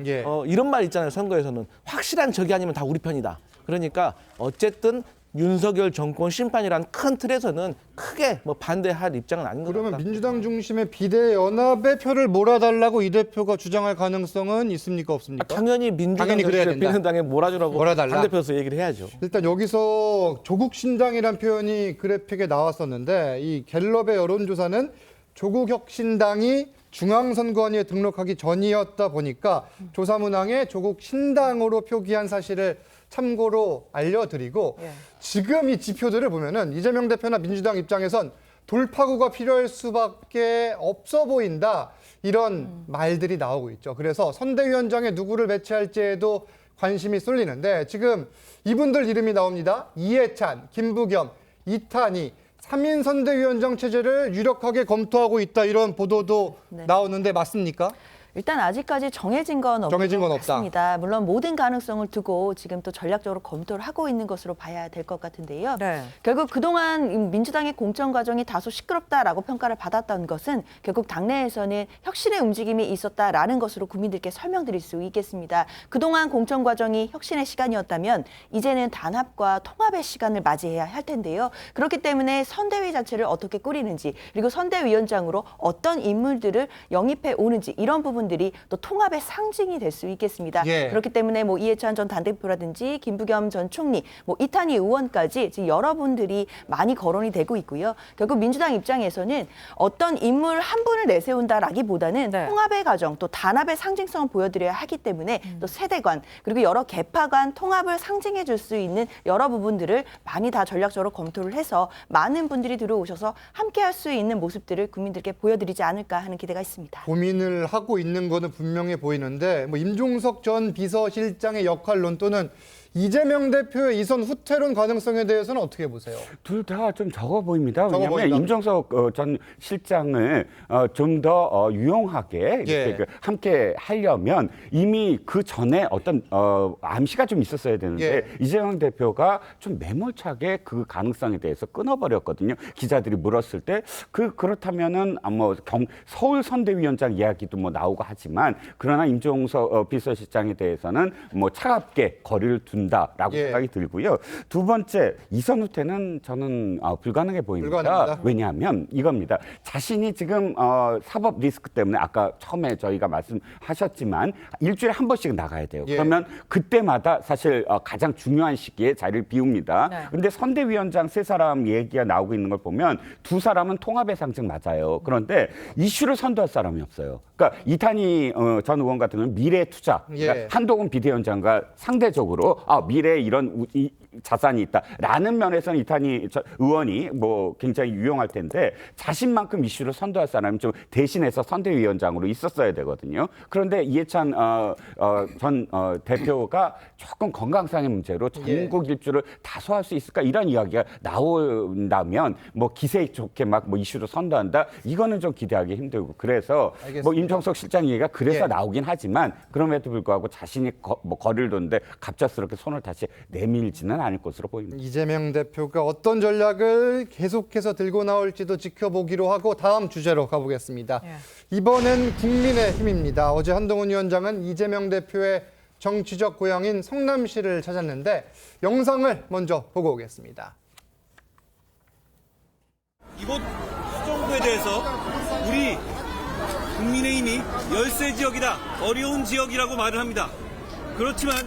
이런 말 있잖아요. 선거에서는 확실한 적이 아니면 다 우리 편이다. 그러니까 어쨌든 윤석열 정권 심판이라는 큰 틀에서는 크게 뭐 반대할 입장은 아닌 것 같다. 그러면 민주당 중심의 비례연합의 표를 몰아달라고 이 대표가 주장할 가능성은 있습니까, 없습니까? 당연히 민주당 비례당에 몰아주라고 당대표에서 얘기를 해야죠. 일단 여기서 조국 신당이란 표현이 그래픽에 나왔었는데, 이 갤럽의 여론조사는 조국 혁신당이 중앙선관위에 등록하기 전이었다 보니까 조사 문항에 조국 신당으로 표기한 사실을 참고로 알려드리고, 지금 이 지표들을 보면은 이재명 대표나 민주당 입장에선 돌파구가 필요할 수밖에 없어 보인다, 이런 말들이 나오고 있죠. 그래서 선대위원장에 누구를 배치할지에도 관심이 쏠리는데, 지금 이분들 이름이 나옵니다. 이해찬, 김부겸, 이탄희, 3인 선대위원장 체제를 유력하게 검토하고 있다, 이런 보도도 나오는데 맞습니까? 일단 아직까지 정해진 건 정해진 건 없다. 없습니다. 물론 모든 가능성을 두고 지금 또 전략적으로 검토를 하고 있는 것으로 봐야 될 것 같은데요. 네. 결국 그동안 민주당의 공천 과정이 다소 시끄럽다라고 평가를 받았던 것은 결국 당내에서는 혁신의 움직임이 있었다라는 것으로 국민들께 설명드릴 수 있겠습니다. 그동안 공천 과정이 혁신의 시간이었다면 이제는 단합과 통합의 시간을 맞이해야 할 텐데요. 그렇기 때문에 선대위 자체를 어떻게 꾸리는지 그리고 선대위원장으로 어떤 인물들을 영입해 오는지 이런 부분들이 또 통합의 상징이 될 수 있겠습니다. 예. 그렇기 때문에 뭐 이해찬 전 당대표라든지 김부겸 전 총리, 뭐 이탄희 의원까지 지금 여러분들이 많이 거론이 되고 있고요. 결국 민주당 입장에서는 어떤 인물 한 분을 내세운다라기보다는 네. 통합의 과정 또 단합의 상징성을 보여드려야 하기 때문에 또 세대관 그리고 여러 계파 간 통합을 상징해 줄 수 있는 여러 부분들을 많이 다 전략적으로 검토를 해서 많은 분들이 들어오셔서 함께 할 수 있는 모습들을 국민들께 보여드리지 않을까 하는 기대가 있습니다. 고민을 하고 있는 거는 분명해 보이는데 뭐 임종석 전 비서실장의 역할론 또는 이재명 대표의 이선 후퇴론 가능성에 대해서는 어떻게 보세요? 둘 다 좀 적어 보입니다. 적어 왜냐하면 보인다. 임종석 전 실장을 좀 더 유용하게 예. 이렇게 함께 하려면 이미 그 전에 어떤 암시가 좀 있었어야 되는데 예. 이재명 대표가 좀 매몰차게 그 가능성에 대해서 끊어버렸거든요. 기자들이 물었을 때 그렇다면은 뭐 서울 선대위원장 이야기도 뭐 나오고 하지만 그러나 임종석 비서실장에 대해서는 뭐 차갑게 거리를 둔다라고 예. 생각이 들고요. 두 번째 이선 후퇴는 저는 불가능해 보입니다. 불가능하다? 왜냐하면 이겁니다. 자신이 지금 사법 리스크 때문에 아까 처음에 저희가 말씀하셨지만 일주일에 한 번씩 나가야 돼요. 예. 그러면 그때마다 사실 가장 중요한 시기에 자리를 비웁니다. 네. 그런데 선대위원장 세 사람 얘기가 나오고 있는 걸 보면 두 사람은 통합의 상징 맞아요. 그런데 이슈를 선도할 사람이 없어요. 그러니까 이탄희 전 의원 같은 경우는 미래 투자, 그러니까 예. 한동훈 비대위원장과 상대적으로 미래에 이런 자산이 있다라는 면에서는 이탄희 의원이 뭐 굉장히 유용할 텐데 자신만큼 이슈를 선도할 사람이 좀 대신해서 선대위원장으로 있었어야 되거든요. 그런데 이해찬 전 대표가 조금 건강상의 문제로 전국 일주를 다소할 수 있을까 이런 이야기가 나온다면 뭐 기세 좋게 막 뭐 이슈를 선도한다 이거는 좀 기대하기 힘들고 그래서 알겠습니다. 뭐 임종석 실장 얘기가 그래서 예. 나오긴 하지만 그럼에도 불구하고 자신이 뭐 거리를 뒀는데 갑작스럽게 손을 다시 내밀지는 않을 것으로 보입니다. 이재명 대표가 어떤 전략을 계속해서 들고 나올지도 지켜보기로 하고 다음 주제로 가보겠습니다. 예. 이번엔 국민의힘입니다. 어제 한동훈 위원장은 이재명 대표의 정치적 고향인 성남시를 찾았는데 영상을 먼저 보고 오겠습니다. 이곳 수정구에 대해서 우리 국민의힘이 열세 지역이다, 어려운 지역이라고 말을 합니다. 그렇지만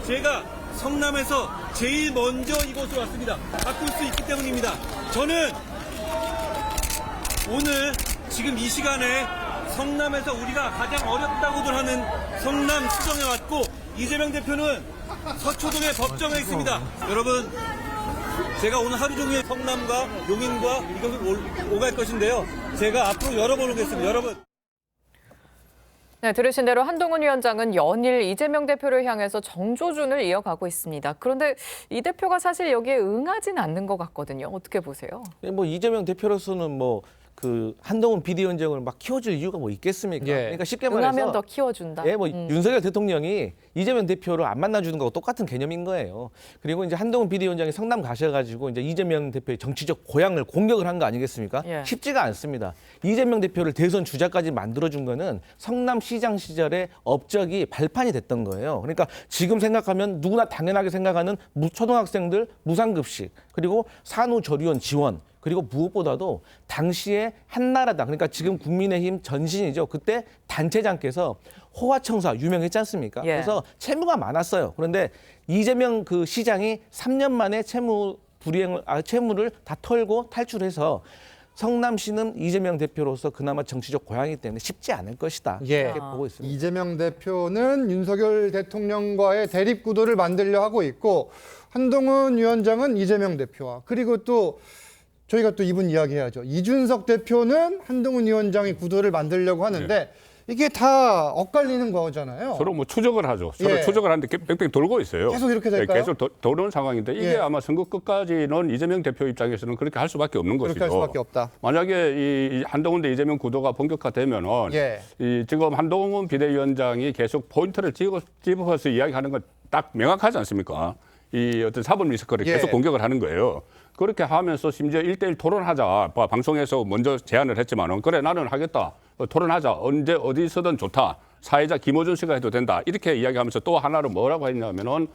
제가 성남에서 제일 먼저 이곳에 왔습니다. 바꿀 수 있기 때문입니다. 저는 오늘 지금 이 시간에 성남에서 우리가 가장 어렵다고들 하는 성남 수정에 왔고 이재명 대표는 서초동의 법정에 있습니다. 여러분, 제가 오늘 하루 종일 성남과 용인과 이것을 오갈 것인데요. 제가 앞으로 여러 번 오겠습니다. 여러분. 네, 들으신 대로 한동훈 위원장은 연일 이재명 대표를 향해서 정조준을 이어가고 있습니다. 그런데 이 대표가 사실 여기에 응하진 않는 것 같거든요. 어떻게 보세요? 뭐 이재명 대표로서는 뭐 그 한동훈 비대위원장을 막 키워줄 이유가 뭐 있겠습니까? 예. 그러니까 쉽게 말해서 응하면 더 키워준다. 예, 뭐 윤석열 대통령이 이재명 대표를 안 만나주는 거하고 똑같은 개념인 거예요. 그리고 이제 한동훈 비대위원장이 성남 가셔가지고 이제 이재명 대표의 정치적 고향을 공격을 한 거 아니겠습니까? 예. 쉽지가 않습니다. 이재명 대표를 대선 주자까지 만들어준 거는 성남시장 시절에 업적이 발판이 됐던 거예요. 그러니까 지금 생각하면 누구나 당연하게 생각하는 초등학생들 무상급식 그리고 산후조리원 지원 그리고 무엇보다도 당시에 한나라당 그러니까 지금 국민의힘 전신이죠. 그때 단체장께서 호화청사 유명했지 않습니까? 예. 그래서 채무가 많았어요. 그런데 이재명 그 시장이 3년 만에 채무를 다 털고 탈출해서 성남시는 이재명 대표로서 그나마 정치적 고향이기 때문에 쉽지 않을 것이다. 예. 이렇게 보고 있습니다. 이재명 대표는 윤석열 대통령과의 대립 구도를 만들려 하고 있고 한동훈 위원장은 이재명 대표와 그리고 또 저희가 또 이분 이야기해야죠. 이준석 대표는 한동훈 위원장의 구도를 만들려고 하는데 이게 다 엇갈리는 거잖아요. 서로 뭐 추적을 하죠. 서로 예. 추적을 하는데 뺑뺑 돌고 있어요. 계속 이렇게 예, 될까요? 계속 도는 상황인데 이게 예. 아마 선거 끝까지는 이재명 대표 입장에서는 그렇게 할 수밖에 없는 그렇게 것이죠. 할 수밖에 없다. 만약에 이 한동훈 대 이재명 구도가 본격화되면은 예. 이 지금 한동훈 비대위원장이 계속 포인트를 집어서 이야기하는 건 딱 명확하지 않습니까? 이 어떤 사법 리스크를 예. 계속 공격을 하는 거예요. 그렇게 하면서 심지어 1대1 토론하자. 방송에서 먼저 제안을 했지만은 그래 나는 하겠다. 토론하자. 언제 어디서든 좋다. 사회자 김어준 씨가 해도 된다. 이렇게 이야기하면서 또 하나를 뭐라고 했냐면은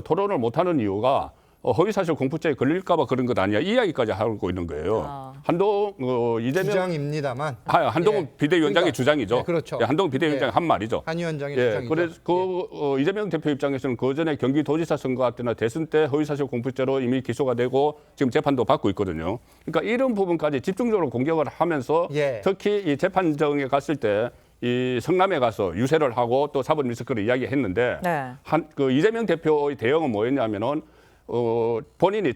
토론을 못하는 이유가 허위사실 공표죄에 걸릴까 봐 그런 것 아니야. 이 이야기까지 하고 있는 거예요. 한동훈 이재명 주장입니다만. 한동훈 예. 비대위원장의 그러니까, 주장이죠. 예, 그렇죠. 한동훈 비대위원장의 예. 한 말이죠. 한 위원장의 예, 주장이죠. 그래서 이재명 대표 입장에서는 그 전에 경기도지사 선거 때나 대선 때 허위사실 공표죄로 이미 기소가 되고 지금 재판도 받고 있거든요. 그러니까 이런 부분까지 집중적으로 공격을 하면서 예. 특히 이 재판정에 갔을 때 이 성남에 가서 유세를 하고 또 사법 리스크를 이야기했는데 네. 그 이재명 대표의 대응은 뭐였냐면은 본인이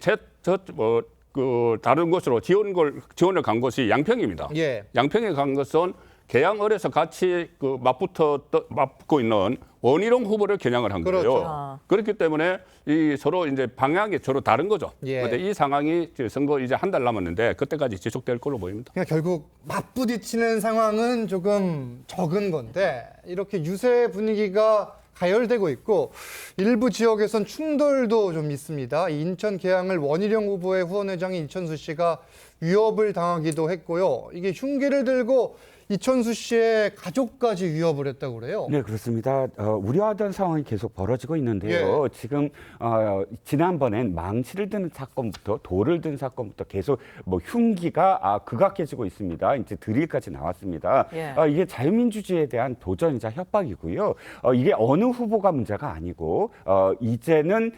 다른 곳으로 지원을 간 곳이 양평입니다. 예. 양평에 간 것은 계양을에서 같이 맞붙고 있는 원희룡 후보를 겨냥을 한 거예요. 그렇죠. 그렇기 때문에 이 서로 이제 방향이 서로 다른 거죠. 예. 그런데 이 상황이 선거 이제 한 달 남았는데 그때까지 지속될 걸로 보입니다. 그러니까 결국 맞부딪히는 상황은 조금 적은 건데 이렇게 유세 분위기가 가열되고 있고 일부 지역에선 충돌도 좀 있습니다. 인천 계양을 원희룡 후보의 후원회장인 이천수 씨가 위협을 당하기도 했고요. 이게 흉기를 들고 이천수 씨의 가족까지 위협을 했다고 그래요. 네, 그렇습니다. 우려하던 상황이 계속 벌어지고 있는데요. 지금 지난번엔 망치를 든 사건부터 돌을 든 사건부터 계속 뭐 흉기가 극악해지고 있습니다. 이제 드릴까지 나왔습니다. 예. 이게 자유민주주의에 대한 도전이자 협박이고요. 이게 어느 후보가 문제가 아니고 이제는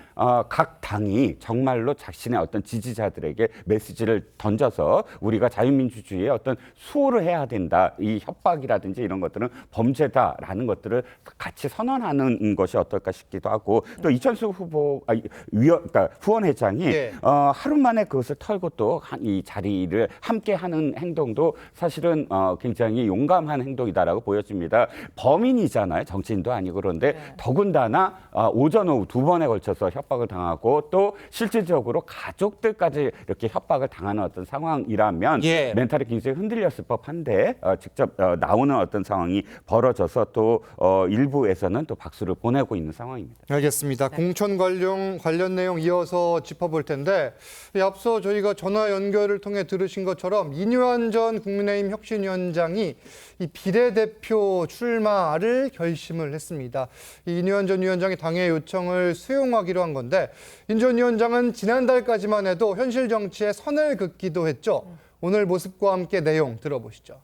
각 당이 정말로 자신의 어떤 지지자들에게 메시지를 던져서 우리가 자유민주주의의 어떤 수호를 해야 된다. 이 협박이라든지 이런 것들은 범죄다라는 것들을 같이 선언하는 것이 어떨까 싶기도 하고 또 이천수 후보 그러니까 후원회장이 예. 하루 만에 그것을 털고 또 이 자리를 함께하는 행동도 사실은 굉장히 용감한 행동이다라고 보여집니다. 범인이잖아요. 정치인도 아니고 그런데 더군다나 오전 오후 두 번에 걸쳐서 협박을 당하고 또 실질적으로 가족들까지 이렇게 협박을 당하는 어떤 상황이라면 예. 멘탈이 굉장히 흔들렸을 법한데 직접 나오는 어떤 상황이 벌어져서 또 일부에서는 또 박수를 보내고 있는 상황입니다. 알겠습니다. 공천 관련 내용 이어서 짚어볼 텐데 앞서 저희가 전화 연결을 통해 들으신 것처럼 이뇨한 전 국민의힘 혁신위원장이 이 비례대표 출마를 결심을 했습니다. 이 이뇨한 전 위원장이 당의 요청을 수용하기로 한 건데 인 전 위원장은 지난달까지만 해도 현실 정치에 선을 긋기도 했죠. 오늘 모습과 함께 내용 들어보시죠.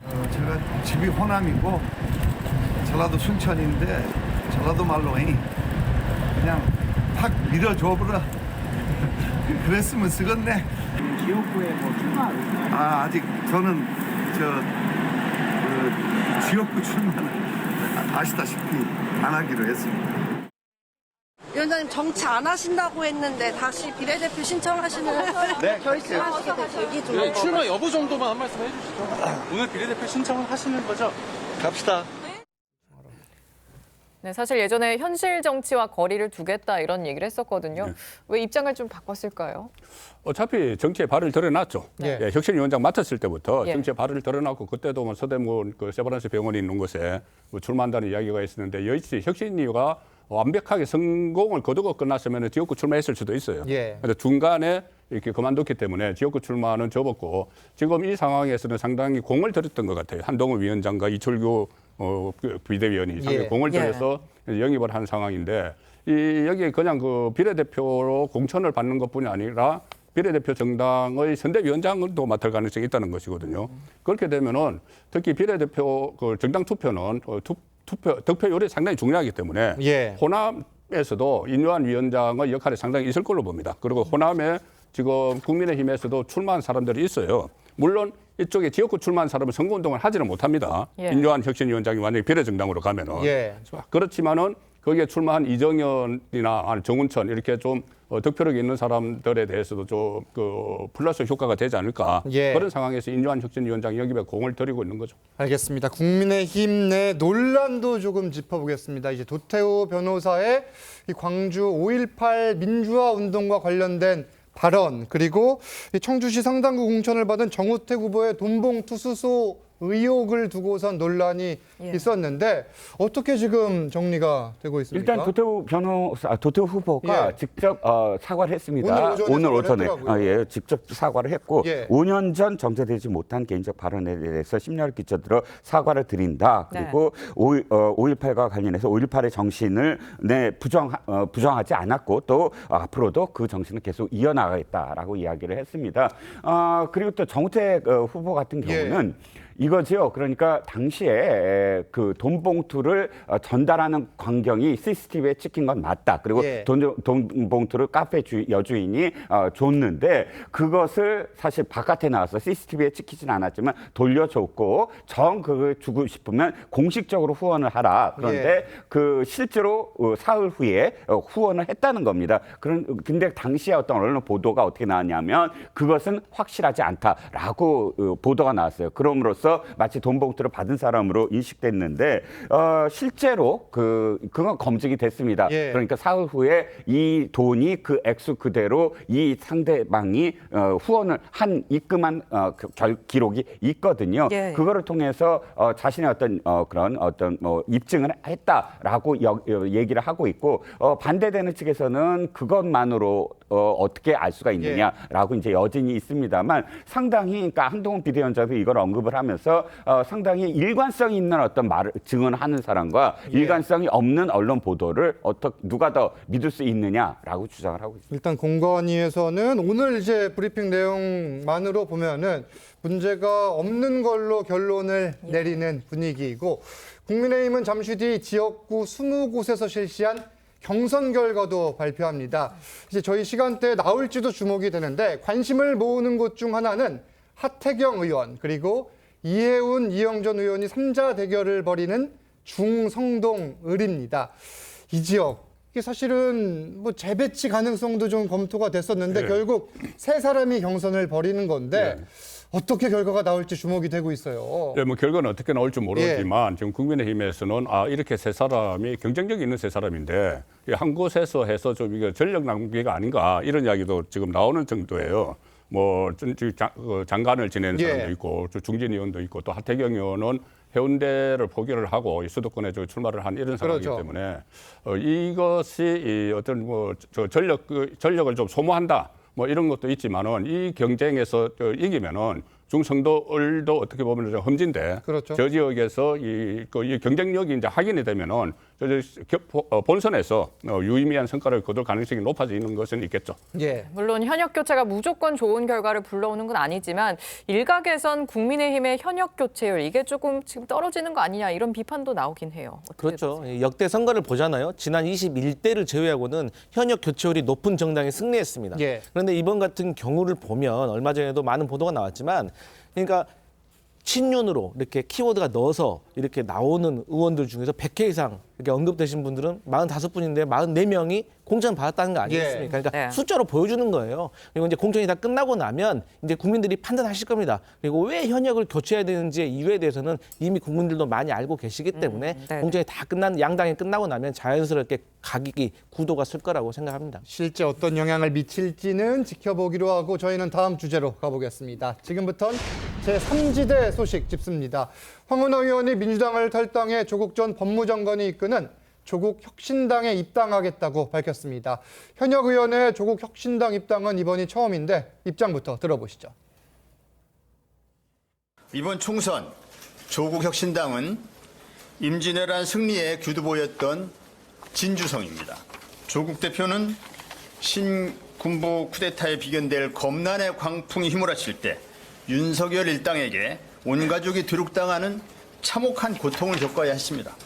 제가 집이 호남이고 전라도 순천인데 전라도 말로 그냥 팍 밀어줘버려. 그랬으면 쓰겠네. 지역구에 뭐 출마하세요? 아직 저는 지역구 출마는 아시다시피 안 하기로 했습니다. 위원장님 정치 안 하신다고 했는데 다시 비례대표 신청하시는 결심하시게 될 계기 좀. 출마 여부 정도만 한 말씀 해주시죠. 오늘 비례대표 신청을 하시는 거죠? 갑시다. 네, 사실 예전에 현실 정치와 거리를 두겠다 이런 얘기를 했었거든요. 왜 입장을 좀 바꿨을까요? 어차피 정치에 발을 드러놨죠. 네. 예, 혁신위원장 맡았을 때부터 예. 정치에 발을 드러났고 그때도 뭐 서대문 그 세브란스 병원이 있는 곳에 뭐 출마한다는 이야기가 있었는데 역시 혁신위가 완벽하게 성공을 거두고 끝났으면 지역구 출마했을 수도 있어요. 예. 그런데 중간에 이렇게 그만뒀기 때문에 지역구 출마는 접었고 지금 이 상황에서는 상당히 공을 들였던 것 같아요. 한동훈 위원장과 이철규 비대위원이 상당히 예. 공을 들여서 영입을 한 상황인데 여기에 그냥 그 비례대표로 공천을 받는 것뿐이 아니라 비례대표 정당의 선대위원장도 맡을 가능성이 있다는 것이거든요. 그렇게 되면은 특히 비례대표 그 정당 투표는 득표율이 상당히 중요하기 때문에 예. 호남에서도 인요한 위원장의 역할이 상당히 있을 걸로 봅니다. 그리고 호남에 지금 국민의힘에서도 출마한 사람들이 있어요. 물론 이쪽에 지역구 출마한 사람은 선거운동을 하지는 못합니다. 예. 인요한 혁신위원장이 만약에 비례정당으로 가면은. 예. 그렇지만은 거기에 출마한 이정현이나 정운천 이렇게 좀 득표력이 있는 사람들에 대해서도 좀 플러스 효과가 되지 않을까. 예. 그런 상황에서 인류한 혁신위원장 영입에 공을 들이고 있는 거죠. 알겠습니다. 국민의힘 내 논란도 조금 짚어보겠습니다. 이제 도태우 변호사의 이 광주 5.18 민주화 운동과 관련된 발언, 그리고 이 청주시 상당구 공천을 받은 정우택 후보의 돈봉투 수수 의혹을 두고선 논란이 있었는데 어떻게 지금 정리가 되고 있습니까? 일단 도태우 후보가 예. 직접 사과를 했습니다. 오늘 오전에 직접 사과를 했고 5년 전 정제되지 못한 개인적 발언에 대해서 심려를 끼쳐들어 사과를 드린다. 그리고 5.18과 관련해서 5.18의 정신을 부정하지 않았고 또 앞으로도 그 정신을 계속 이어나가겠다라고 이야기를 했습니다. 그리고 또 정우택 후보 같은 경우는 이거죠. 그러니까 당시에 그 돈봉투를 전달하는 광경이 CCTV에 찍힌 건 맞다. 그리고 돈봉투를 카페 여주인이 줬는데 그것을 사실 바깥에 나와서 CCTV에 찍히진 않았지만 돌려줬고 그걸 주고 싶으면 공식적으로 후원을 하라. 그런데 그 실제로 사흘 후에 후원을 했다는 겁니다. 근데 당시에 어떤 언론 보도가 어떻게 나왔냐면 그것은 확실하지 않다라고 보도가 나왔어요. 그럼으로써 마치 돈봉투를 받은 사람으로 인식됐는데 실제로 그건 검증이 됐습니다. 그러니까 사흘 후에 이 돈이 그 액수 그대로 이 상대방이 후원을 입금한 기록이 있거든요. 그거를 통해서 자신의 그런 입증을 했다라고 얘기를 하고 있고 반대되는 측에서는 그것만으로 어떻게 알 수가 있느냐라고 이제 여진이 있습니다만 상당히 그러니까 한동훈 비대위원장도 이걸 언급을 하면서 상당히 일관성 있는 어떤 말을 증언하는 사람과 일관성이 없는 언론 보도를 누가 더 믿을 수 있느냐라고 주장을 하고 있습니다. 일단 공관위에서는 오늘 이제 브리핑 내용만으로 보면은 문제가 없는 걸로 결론을 내리는 분위기이고 국민의힘은 잠시 뒤 지역구 20곳에서 실시한 경선 결과도 발표합니다. 이제 저희 시간대에 나올지도 주목이 되는데 관심을 모으는 곳 중 하나는 하태경 의원 그리고 이해운, 이영전 의원이 3자 대결을 벌이는 중성동을입니다. 이 지역 이게 사실은 뭐 재배치 가능성도 좀 검토가 됐었는데 결국 세 사람이 경선을 벌이는 건데 어떻게 결과가 나올지 주목이 되고 있어요. 뭐 결과는 어떻게 나올지 모르지만 지금 국민의힘에서는 이렇게 세 사람이 경쟁력이 있는 세 사람인데 한 곳에서 해서 좀 이게 전력 낭비가 아닌가 이런 이야기도 지금 나오는 정도예요. 뭐 장관을 지내는 사람도 있고 중진 의원도 있고 또 하태경 의원은 해운대를 포기를 하고 수도권에 출마를 한 이런 상황이기 때문에 이것이 어떤 전력을 좀 소모한다. 뭐 이런 것도 있지만은 이 경쟁에서 이기면은 중성도을도 어떻게 보면 좀 험진데 저 지역에서 이 경쟁력이 이제 확인이 되면은 본선에서 유의미한 성과를 거둘 가능성이 높아지는 것은 있겠죠. 물론 현역 교체가 무조건 좋은 결과를 불러오는 건 아니지만 일각에선 국민의힘의 현역 교체율 이게 조금 지금 떨어지는 거 아니냐 이런 비판도 나오긴 해요. 그렇죠. 역대 선거를 보잖아요. 지난 21대를 제외하고는 현역 교체율이 높은 정당이 승리했습니다. 그런데 이번 같은 경우를 보면 얼마 전에도 많은 보도가 나왔지만 그러니까 친윤으로 이렇게 키워드가 넣어서 이렇게 나오는 의원들 중에서 100회 이상 이렇게 언급되신 분들은 45분인데 44명이 공천 받았다는 거 아니겠습니까? 그러니까 숫자로 보여주는 거예요. 그리고 이제 공천이 다 끝나고 나면 이제 국민들이 판단하실 겁니다. 그리고 왜 현역을 교체해야 되는지 이유에 대해서는 이미 국민들도 많이 알고 계시기 때문에 공천이 다 양당이 끝나고 나면 자연스럽게 가격이 구도가 쓸 거라고 생각합니다. 실제 어떤 영향을 미칠지는 지켜보기로 하고 저희는 다음 주제로 가보겠습니다. 지금부터는 제3지대 소식 짚습니다. 황운하 의원이 민주당을 탈당해 조국 전 법무장관이 이끄는 조국 혁신당에 입당하겠다고 밝혔습니다. 현역 의원의 조국 혁신당 입당은 이번이 처음인데 입장부터 들어보시죠. 이번 총선 조국 혁신당은 임진왜란 승리에 규두보였던 진주성입니다. 조국 대표는 신군부 쿠데타에 비견될 검난의 광풍이 휘몰아칠 때 윤석열 일당에게 온 가족이 뒤룩당하는 참혹한 고통을 겪어야 했습니다.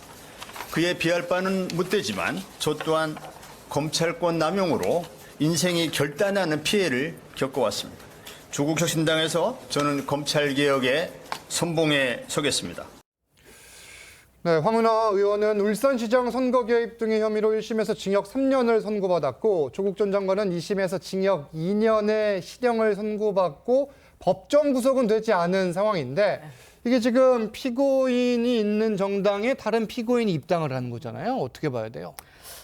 그에 비할 바는 묻되지만 저 또한 검찰권 남용으로 인생이 결단하는 피해를 겪어왔습니다. 조국 혁신당에서 저는 검찰개혁의 선봉에 서겠습니다. 네, 황운하 의원은 울산시장 선거 개입 등의 혐의로 1심에서 징역 3년을 선고받았고 조국 전 장관은 2심에서 징역 2년의 실형을 선고받고 법정 구속은 되지 않은 상황인데 이게 지금 피고인이 있는 정당에 다른 피고인이 입당을 하는 거잖아요. 어떻게 봐야 돼요?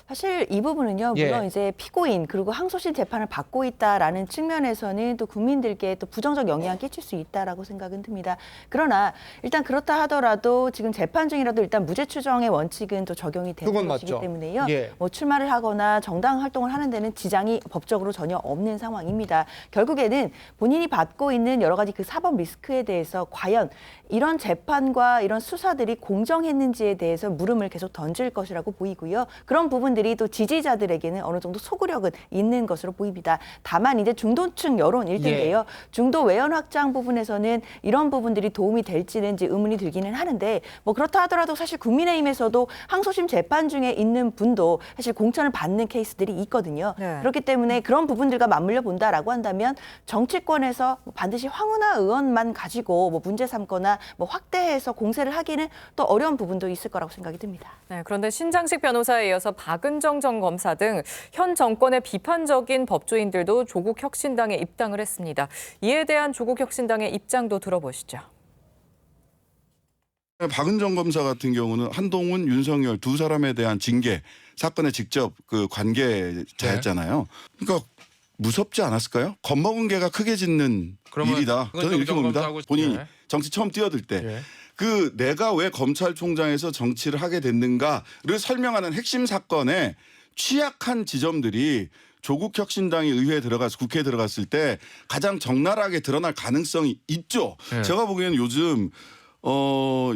사실 이 부분은요, 물론 이제 피고인 그리고 항소심 재판을 받고 있다라는 측면에서는 또 국민들께 또 부정적 영향을 끼칠 수 있다라고 생각은 듭니다. 그러나 일단 그렇다 하더라도 지금 재판 중이라도 일단 무죄 추정의 원칙은 또 적용이 되는 그건 것이기 맞죠. 때문에요. 예. 뭐 출마를 하거나 정당 활동을 하는 데는 지장이 법적으로 전혀 없는 상황입니다. 결국에는 본인이 받고 있는 여러 가지 그 사법 리스크에 대해서 과연 이런 재판과 이런 수사들이 공정했는지에 대해서 물음을 계속 던질 것이라고 보이고요. 그런 부분들이 또 지지자들에게는 어느 정도 소구력은 있는 것으로 보입니다. 다만 이제 중도층 여론일 텐데요. 중도 외연 확장 부분에서는 이런 부분들이 도움이 될지는 이제 의문이 들기는 하는데 뭐 그렇다 하더라도 사실 국민의힘에서도 항소심 재판 중에 있는 분도 사실 공천을 받는 케이스들이 있거든요. 그렇기 때문에 그런 부분들과 맞물려 본다라고 한다면 정치권에서 반드시 황운하 의원만 가지고 뭐 문제 삼거나 뭐 확대해서 공세를 하기는 또 어려운 부분도 있을 거라고 생각이 듭니다. 네, 그런데 신장식 변호사에 이어서 박은정 전 검사 등 현 정권의 비판적인 법조인들도 조국 혁신당에 입당을 했습니다. 이에 대한 조국 혁신당의 입장도 들어보시죠. 박은정 검사 같은 경우는 한동훈, 윤석열 두 사람에 대한 징계 사건에 직접 그 관계자였잖아요. 그러니까 무섭지 않았을까요? 겁먹은 개가 크게 짖는 일이다. 저는 이렇게 봅니다. 본인이 정치 처음 뛰어들 때. 그 내가 왜 검찰총장에서 정치를 하게 됐는가를 설명하는 핵심 사건에 취약한 지점들이 조국 혁신당이 의회에 들어가서 국회에 들어갔을 때 가장 적나라하게 드러날 가능성이 있죠. 제가 보기에는 요즘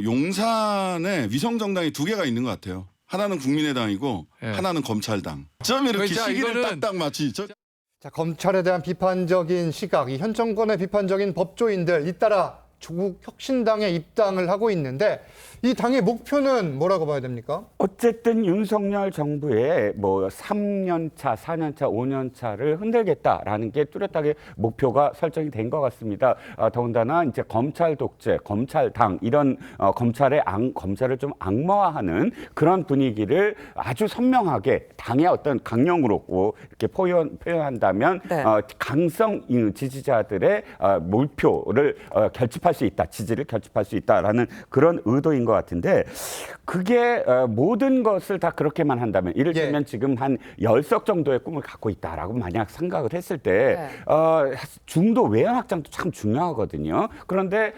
용산에 위성정당이 두 개가 있는 것 같아요. 하나는 국민의당이고 하나는 검찰당. 좀 이렇게 시기를 딱딱 맞추. 자, 검찰에 대한 비판적인 시각, 이 현 정권의 비판적인 법조인들 잇따라 조국 혁신당에 입당을 하고 있는데 이 당의 목표는 뭐라고 봐야 됩니까? 어쨌든 윤석열 정부의 뭐 3년차, 4년차, 5년차를 흔들겠다라는 게 뚜렷하게 목표가 설정이 된 것 같습니다. 더군다나 이제 검찰 독재, 검찰당 이런 검찰을 좀 악마화하는 그런 분위기를 아주 선명하게 당의 어떤 강령으로 이렇게 표현한다면 강성 지지자들의 몰표를 결집할 수 있다, 지지를 결집할 수 있다라는 그런 의도인 것 같은데 그게 모든 것을 다 그렇게만 한다면 이를테면 지금 한 10석 정도의 꿈을 갖고 있다라고 만약 생각을 했을 때 중도 외연 확장도 참 중요하거든요. 그런데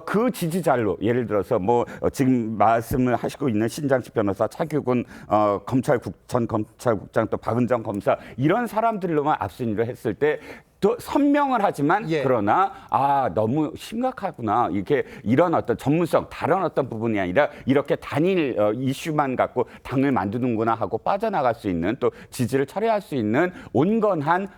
그 지지자로 예를 들어서 뭐 지금 말씀을 하시고 있는 신장식 변호사, 차규근 전 검찰국장 또 박은정 검사 이런 사람들로만 앞순위로 했을 때 또 선명을 하지만 그러나 너무 심각하구나. 이게 이런 어떤 전문성 다른 어떤 부분이 아니라 이렇게 단일 이슈만 갖고 당을 만드는구나 하고 빠져나갈 수 있는 또 지지를 철회할 수 있는 온건한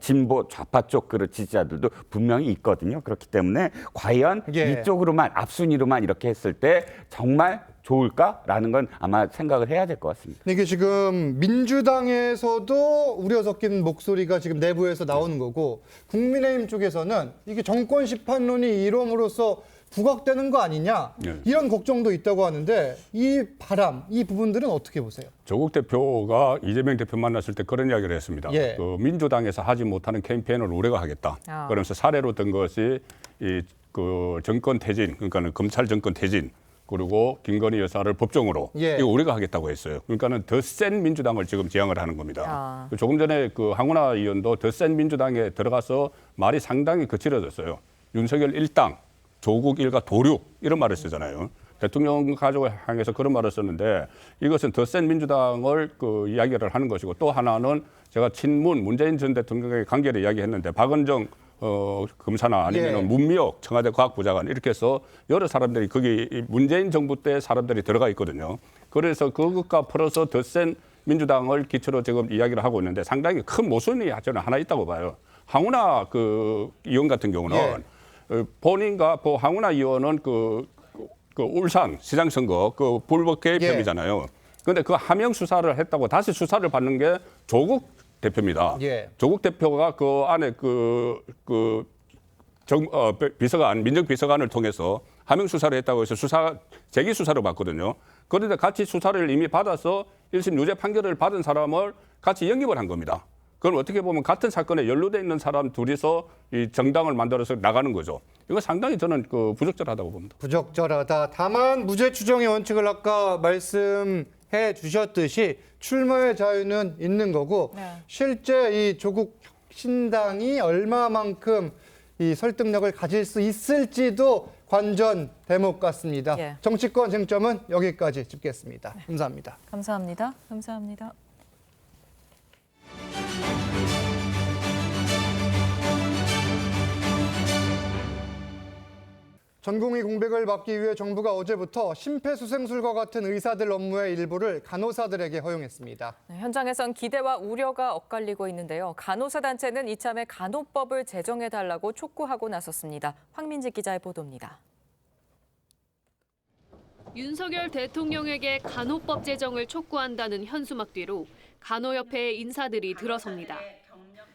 진보 좌파 쪽 그런 지지자들도 분명히 있거든요. 그렇기 때문에 과연 이쪽으로만 앞순위로만 이렇게 했을 때 정말 좋을까라는 건 아마 생각을 해야 될 것 같습니다. 이게 지금 민주당에서도 우려 섞인 목소리가 지금 내부에서 나오는 거고 국민의힘 쪽에서는 이게 정권 심판론이 이름으로써 부각되는 거 아니냐 이런 걱정도 있다고 하는데 이 바람, 이 부분들은 어떻게 보세요? 조국 대표가 이재명 대표 만났을 때 그런 이야기를 했습니다. 그 민주당에서 하지 못하는 캠페인을 우리가 하겠다. 그러면서 사례로 든 것이 그 정권 퇴진, 그러니까는 검찰 정권 퇴진. 그리고 김건희 여사를 법정으로 이거 우리가 하겠다고 했어요. 그러니까는 더 센 민주당을 지금 지향을 하는 겁니다. 조금 전에 그 황운하 의원도 더 센 민주당에 들어가서 말이 상당히 거칠어졌어요. 윤석열 1당, 조국 일가 도륙 이런 말을 쓰잖아요. 대통령 가족을 향해서 그런 말을 썼는데 이것은 더 센 민주당을 그 이야기를 하는 것이고 또 하나는 제가 친문 문재인 전 대통령의 관계를 이야기했는데 박은정 검사나 아니면 문미옥 청와대 과학부장관 이렇게 해서 여러 사람들이 거기 문재인 정부 때 사람들이 들어가 있거든요. 그래서 그것과 플러스 더 센 민주당을 기초로 지금 이야기를 하고 있는데 상당히 큰 모순이 저는 하나 있다고 봐요. 황운하 그 의원 같은 경우는 본인과 황운하 의원은 그 울산 시장 선거 그 불법 개입 혐의잖아요. 그런데 그 하명 수사를 했다고 다시 수사를 받는 게 조국 대표입니다. 조국 대표가 그 안에 비서관, 민정비서관을 통해서 하명 수사를 했다고 해서 재기 수사를 받거든요. 그런데 같이 수사를 이미 받아서 1심 유죄 판결을 받은 사람을 같이 영입을 한 겁니다. 그걸 어떻게 보면 같은 사건에 연루돼 있는 사람 둘이서 이 정당을 만들어서 나가는 거죠. 이거 상당히 저는 부적절하다고 봅니다. 부적절하다. 다만 무죄 추정의 원칙을 아까 말씀해 주셨듯이 출마의 자유는 있는 거고 실제 이 조국 신당이 얼마만큼 이 설득력을 가질 수 있을지도 관전 대목 같습니다. 정치권 쟁점은 여기까지 짚겠습니다. 감사합니다. 감사합니다. 감사합니다. 전공의 공백을 막기 위해 정부가 어제부터 심폐소생술과 같은 의사들 업무의 일부를 간호사들에게 허용했습니다. 현장에선 기대와 우려가 엇갈리고 있는데요. 간호사 단체는 이참에 간호법을 제정해달라고 촉구하고 나섰습니다. 황민지 기자의 보도입니다. 윤석열 대통령에게 간호법 제정을 촉구한다는 현수막 뒤로 간호협회의 인사들이 들어섭니다.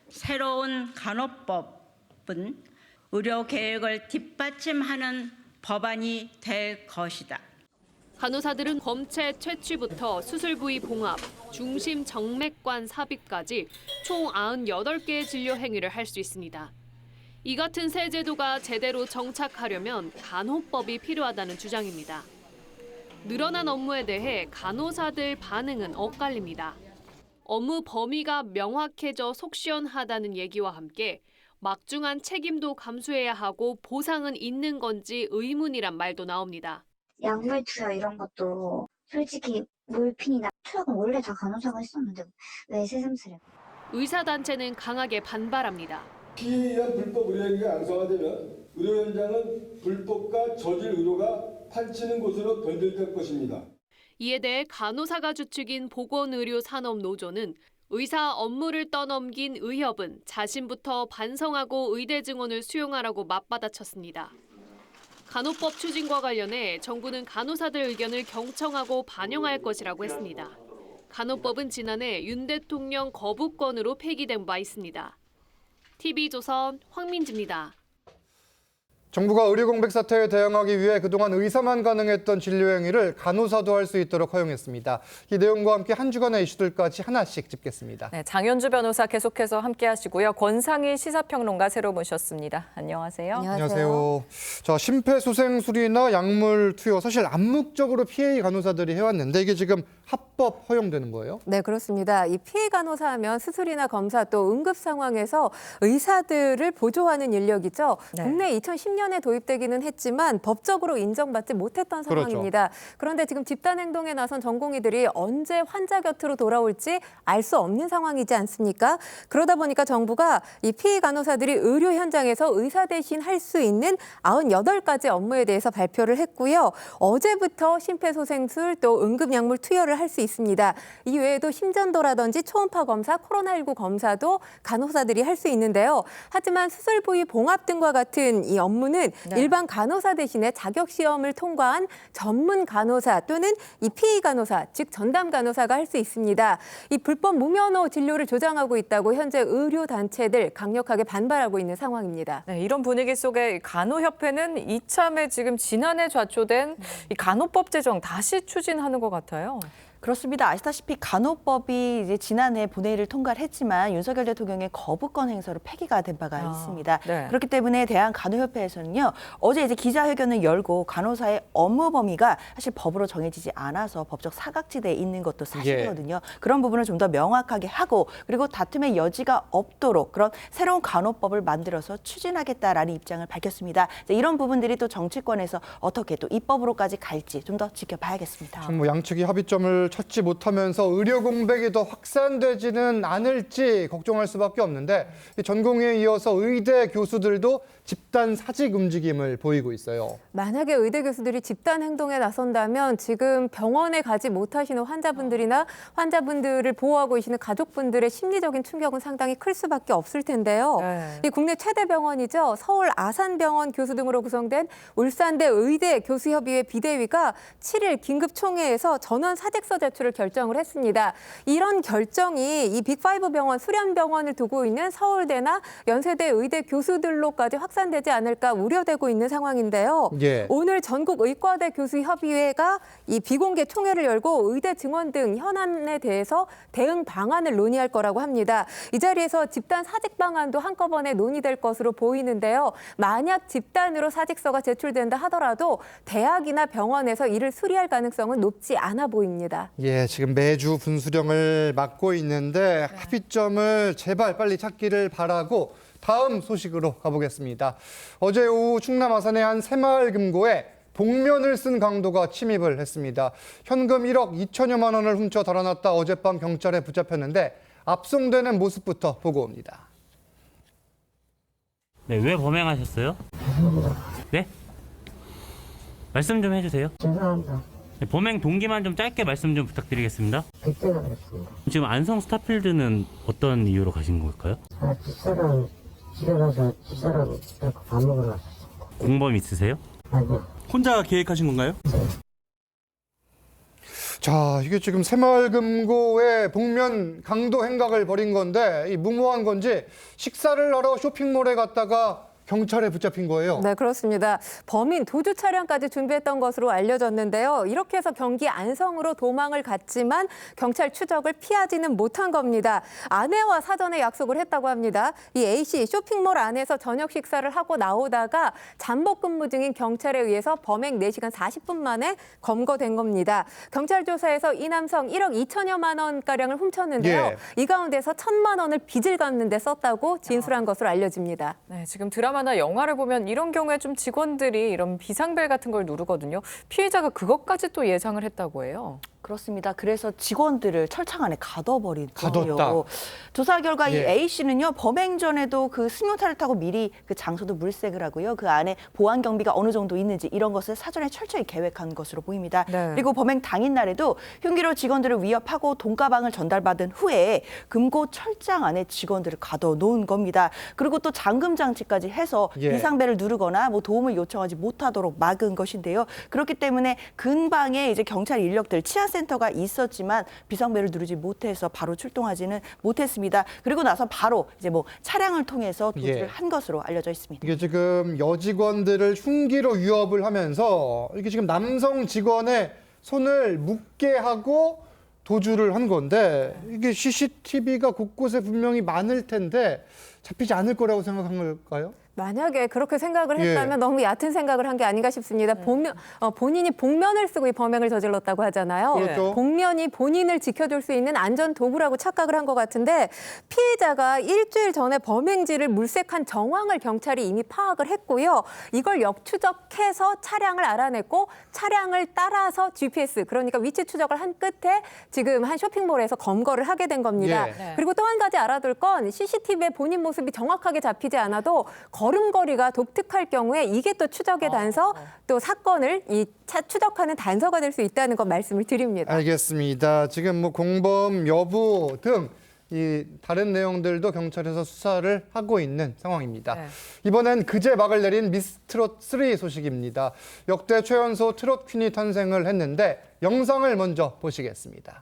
새로운 간호법은 의료 계획을 뒷받침하는 법안이 될 것이다. 간호사들은 검체 채취부터 수술 부위 봉합, 중심 정맥관 삽입까지 총 98개의 진료 행위를 할 수 있습니다. 이 같은 새 제도가 제대로 정착하려면 간호법이 필요하다는 주장입니다. 늘어난 업무에 대해 간호사들 반응은 엇갈립니다. 업무 범위가 명확해져 속 시원하다는 얘기와 함께 막중한 책임도 감수해야 하고 보상은 있는 건지 의문이란 말도 나옵니다. 약물 투여 이런 것도 솔직히 몰핀이나 투여는 원래 다 간호사가 했었는데 왜 새삼스레? 의사단체는 강하게 반발합니다. 피해에 의한 불법 의료행위가 양성화되면 의료 현장은 불법과 저질 의료가 판치는 곳으로 변질될 것입니다. 이에 대해 간호사가 주축인 보건의료산업노조는 의사 업무를 떠넘긴 의협은 자신부터 반성하고 의대 증언을 수용하라고 맞받아쳤습니다. 간호법 추진과 관련해 정부는 간호사들 의견을 경청하고 반영할 것이라고 했습니다. 간호법은 지난해 윤 대통령 거부권으로 폐기된 바 있습니다. TV조선 황민지입니다. 정부가 의료 공백 사태에 대응하기 위해 그동안 의사만 가능했던 진료 행위를 간호사도 할 수 있도록 허용했습니다. 이 내용과 함께 한 주간의 이슈들까지 하나씩 짚겠습니다. 네, 장현주 변호사 계속해서 함께하시고요. 권상희 시사평론가 새로 모셨습니다. 안녕하세요. 안녕하세요. 자, 심폐소생술이나 약물 투여 사실 암묵적으로 피해 간호사들이 해왔는데 이게 지금 합법 허용되는 거예요? 네, 그렇습니다. 이 피해 간호사 하면 수술이나 검사 또 응급 상황에서 의사들을 보조하는 인력이죠. 국내 2010년에 도입되기는 했지만 법적으로 인정받지 못했던 상황입니다. 그런데 지금 집단 행동에 나선 전공의들이 언제 환자 곁으로 돌아올지 알 수 없는 상황이지 않습니까? 그러다 보니까 정부가 이 피해 간호사들이 의료 현장에서 의사 대신 할 수 있는 98가지 업무에 대해서 발표를 했고요. 어제부터 심폐소생술 또 응급약물 투여를 할 수 있습니다. 이 외에도 심전도라든지 초음파 검사, 코로나19 검사도 간호사들이 할 수 있는데요. 하지만 수술 부위 봉합 등과 같은 이 업무는 일반 간호사 대신에 자격 시험을 통과한 전문 간호사 또는 이 피의 간호사, 즉 전담 간호사가 할 수 있습니다. 이 불법 무면허 진료를 조장하고 있다고 현재 의료 단체들 강력하게 반발하고 있는 상황입니다. 네, 이런 분위기 속에 간호협회는 이참에 지금 지난해 좌초된 이 간호법 제정 다시 추진하는 것 같아요. 그렇습니다. 아시다시피 간호법이 이제 지난해 본회의를 통과를 했지만 윤석열 대통령의 거부권 행사로 폐기가 된 바가 있습니다. 그렇기 때문에 대한간호협회에서는요, 어제 이제 기자회견을 열고 간호사의 업무 범위가 사실 법으로 정해지지 않아서 법적 사각지대에 있는 것도 사실이거든요. 그런 부분을 좀 더 명확하게 하고 그리고 다툼의 여지가 없도록 그런 새로운 간호법을 만들어서 추진하겠다라는 입장을 밝혔습니다. 이런 부분들이 또 정치권에서 어떻게 또 입법으로까지 갈지 좀 더 지켜봐야겠습니다. 좀 뭐 양측이 합의점을 찾지 못하면서 의료 공백이 더 확산되지는 않을지 걱정할 수밖에 없는데 전공의에 이어서 의대 교수들도 집단 사직 움직임을 보이고 있어요. 만약에 의대 교수들이 집단 행동에 나선다면 지금 병원에 가지 못하시는 환자분들이나 환자분들을 보호하고 계시는 가족분들의 심리적인 충격은 상당히 클 수밖에 없을 텐데요. 이 국내 최대 병원이죠. 서울 아산병원 교수 등으로 구성된 울산대 의대 교수협의회 비대위가 7일 긴급 총회에서 전원 사직서 제출을 결정을 했습니다. 이런 결정이 이 빅5 병원, 수련병원을 두고 있는 서울대나 연세대 의대 교수들로까지 확산되지 않을까 우려되고 있는 상황인데요. 예. 오늘 전국 의과대 교수협의회가 이 비공개 총회를 열고 의대 증원 등 현안에 대해서 대응 방안을 논의할 거라고 합니다. 이 자리에서 집단 사직 방안도 한꺼번에 논의될 것으로 보이는데요. 만약 집단으로 사직서가 제출된다 하더라도 대학이나 병원에서 이를 수리할 가능성은 높지 않아 보입니다. 예, 지금 매주 분수령을 맡고 있는데 합의점을 제발 빨리 찾기를 바라고 다음 소식으로 가보겠습니다. 어제 오후 충남 아산의 한 새마을 금고에 복면을 쓴 강도가 침입을 했습니다. 현금 1억 2천여만 원을 훔쳐 달아났다 어젯밤 경찰에 붙잡혔는데 압송되는 모습부터 보고 옵니다. 네, 왜 범행하셨어요? 네? 말씀 좀 해주세요. 죄송합니다. 네, 범행 동기만 좀 짧게 말씀 좀 부탁드리겠습니다. 빅때가 그랬습니다. 지금 안성 스타필드는 어떤 이유로 가신 걸까요? 집사람 집에 가서 집사람 데리고 밥 먹으러 왔었습니다. 공범 있으세요? 아니요. 혼자 계획하신 건가요? 자, 이게 지금 새마을금고에 복면 강도 행각을 벌인 건데 이 무모한 건지 식사를 하러 쇼핑몰에 갔다가 경찰에 붙잡힌 거예요. 네, 그렇습니다. 범인 도주 차량까지 준비했던 것으로 알려졌는데요. 이렇게 해서 경기 안성으로 도망을 갔지만 경찰 추적을 피하지는 못한 겁니다. 아내와 사전에 약속을 했다고 합니다. 이 A씨 쇼핑몰 안에서 저녁 식사를 하고 나오다가 잠복 근무 중인 경찰에 의해서 범행 4시간 40분 만에 검거된 겁니다. 경찰 조사에서 이 남성 1억 2천여만 원가량을 훔쳤는데요. 예. 이 가운데서 1,000만 원을 빚을 갚는 데 썼다고 진술한 것으로 알려집니다. 네, 지금 드라마나 영화를 보면 이런 경우에 좀 직원들이 이런 비상벨 같은 걸 누르거든요. 피해자가 그것까지 또 예상을 했다고 해요. 그렇습니다. 그래서 직원들을 철창 안에 가둬버린 거예요. 가뒀다. 조사 결과 이 예. A 씨는요 범행 전에도 그 승용차를 타고 미리 그 장소도 물색을 하고요. 그 안에 보안 경비가 어느 정도 있는지 이런 것을 사전에 철저히 계획한 것으로 보입니다. 네. 그리고 범행 당일 날에도 흉기로 직원들을 위협하고 돈가방을 전달받은 후에 금고 철장 안에 직원들을 가둬놓은 겁니다. 그리고 또 잠금 장치까지 해서 예. 비상벨을 누르거나 뭐 도움을 요청하지 못하도록 막은 것인데요. 그렇기 때문에 근방에 이제 경찰 인력들 치안센터가 있었지만 비상벨을 누르지 못해서 바로 출동하지는 못했습니다. 그리고 나서 바로 이제 뭐 차량을 통해서 도주를 예. 한 것으로 알려져 있습니다. 이게 지금 여직원들을 흉기로 위협을 하면서 이게 지금 남성 직원의 손을 묶게 하고 도주를 한 건데 이게 CCTV가 곳곳에 분명히 많을 텐데 잡히지 않을 거라고 생각한 걸까요? 만약에 그렇게 생각을 했다면 예. 너무 얕은 생각을 한 게 아닌가 싶습니다. 본인이 복면을 쓰고 이 범행을 저질렀다고 하잖아요. 그렇죠. 복면이 본인을 지켜줄 수 있는 안전 도구라고 착각을 한 것 같은데 피해자가 일주일 전에 범행지를 물색한 정황을 경찰이 이미 파악을 했고요. 이걸 역추적해서 차량을 알아냈고 차량을 따라서 GPS, 그러니까 위치 추적을 한 끝에 지금 한 쇼핑몰에서 검거를 하게 된 겁니다. 예. 네. 그리고 또 한 가지 알아둘 건 CCTV에 본인 모습이 정확하게 잡히지 않아도 걸음걸이가 독특할 경우에 이게 또 추적의 단서, 또 사건을 이 추적하는 단서가 될 수 있다는 거 말씀을 드립니다. 알겠습니다. 지금 뭐 공범 여부 등 이 다른 내용들도 경찰에서 수사를 하고 있는 상황입니다. 네. 이번엔 그제 막을 내린 미스 트롯 3 소식입니다. 역대 최연소 트롯 퀸이 탄생을 했는데 영상을 먼저 보시겠습니다.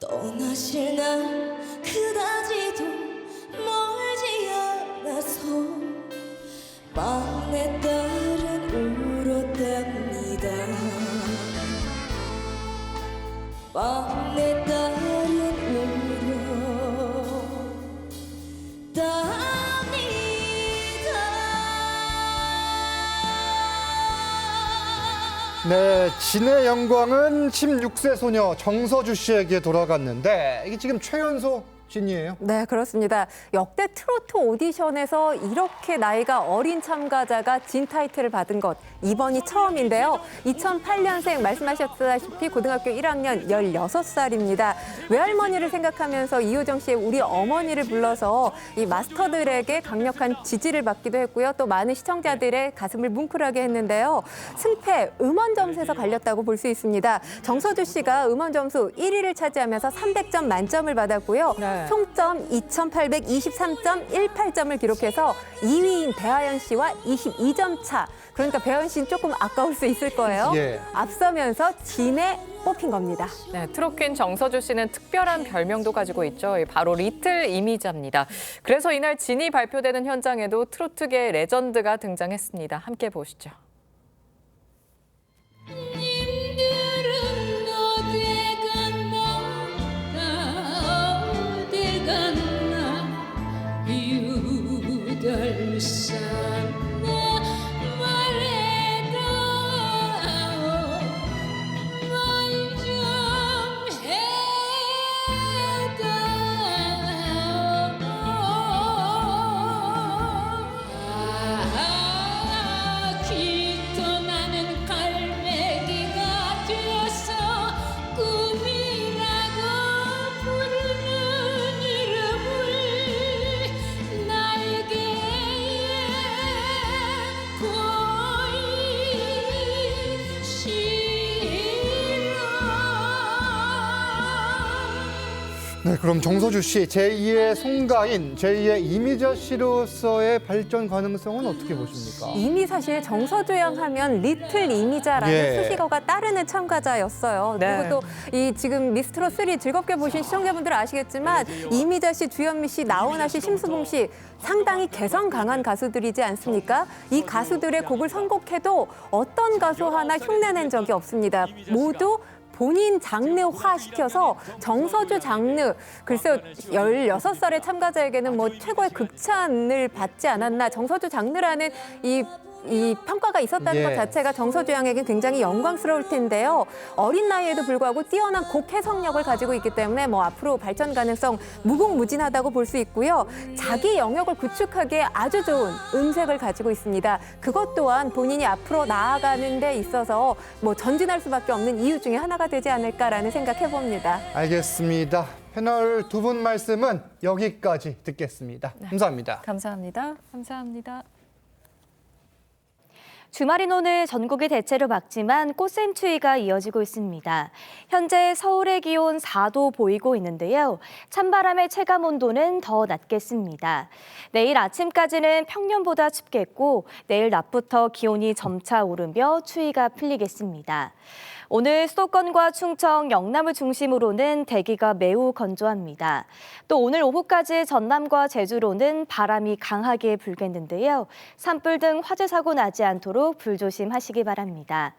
떠나실 날 그다지도 멀지 않아서 막내딸은 울었답니다. 막내딸은 네, 진의 영광은 16세 소녀 정서주 씨에게 돌아갔는데 이게 지금 최연소 신이에요? 네, 그렇습니다. 역대 트로트 오디션에서 이렇게 나이가 어린 참가자가 진 타이틀을 받은 것 이번이 처음인데요. 2008년생 말씀하셨다시피 고등학교 1학년 16살입니다. 외할머니를 생각하면서 이효정 씨의 우리 어머니를 불러서 이 마스터들에게 강력한 지지를 받기도 했고요. 또 많은 시청자들의 가슴을 뭉클하게 했는데요. 승패 음원 점수에서 갈렸다고 볼 수 있습니다. 정서주 씨가 음원 점수 1위를 차지하면서 300점 만점을 받았고요. 네. 총점 2,823.18점을 기록해서 2위인 배아연 씨와 22점 차. 그러니까 배아연 씨는 조금 아까울 수 있을 거예요. 예. 앞서면서 진에 뽑힌 겁니다. 네, 트롯퀸 정서주 씨는 특별한 별명도 가지고 있죠. 바로 리틀 이미자입니다. 그래서 이날 진이 발표되는 현장에도 트로트계 레전드가 등장했습니다. 함께 보시죠. 네, 그럼 정서주 씨, 제2의 송가인, 제2의 이미자 씨로서의 발전 가능성은 어떻게 보십니까? 이미 사실 정서주 양 하면 리틀 이미자라는 예. 수식어가 따르는 참가자였어요. 네. 그리고 또 이 지금 미스트롯 3 즐겁게 보신 시청자분들은 아시겠지만 이미자 씨, 주현미 씨, 나훈아 씨, 심수봉 씨 상당히 개성 강한 가수들이지 않습니까? 이 가수들의 곡을 선곡해도 어떤 가수 하나 흉내낸 적이 없습니다. 모두 본인 장르화 시켜서 정서주 장르, 글쎄요, 16살의 참가자에게는 뭐 최고의 극찬을 받지 않았나. 정서주 장르라는 이 평가가 있었다는 것 자체가 정서주 양에게 굉장히 영광스러울 텐데요. 어린 나이에도 불구하고 뛰어난 곡 해석력을 가지고 있기 때문에 뭐 앞으로 발전 가능성 무궁무진하다고 볼 수 있고요. 자기 영역을 구축하기에 아주 좋은 음색을 가지고 있습니다. 그것 또한 본인이 앞으로 나아가는 데 있어서 뭐 전진할 수밖에 없는 이유 중에 하나가 되지 않을까라는 생각해 봅니다. 알겠습니다. 패널 두 분 말씀은 여기까지 듣겠습니다. 감사합니다. 감사합니다. 감사합니다. 주말인 오늘 전국이 대체로 맑지만 꽃샘추위가 이어지고 있습니다. 현재 서울의 기온 4도 보이고 있는데요. 찬바람의 체감 온도는 더 낮겠습니다. 내일 아침까지는 평년보다 춥겠고 내일 낮부터 기온이 점차 오르며 추위가 풀리겠습니다. 오늘 수도권과 충청, 영남을 중심으로는 대기가 매우 건조합니다. 또 오늘 오후까지 전남과 제주로는 바람이 강하게 불겠는데요. 산불 등 화재 사고 나지 않도록 불조심하시기 바랍니다.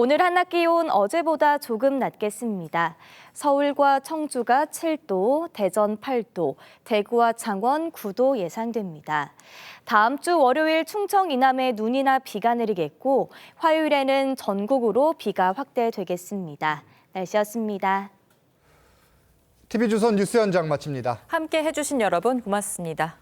오늘 한낮 기온 어제보다 조금 낮겠습니다. 서울과 청주가 7도, 대전 8도, 대구와 창원 9도 예상됩니다. 다음 주 월요일 충청 이남에 눈이나 비가 내리겠고 화요일에는 전국으로 비가 확대되겠습니다. 날씨였습니다. TV조선 뉴스 현장 마칩니다. 함께 해주신 여러분 고맙습니다.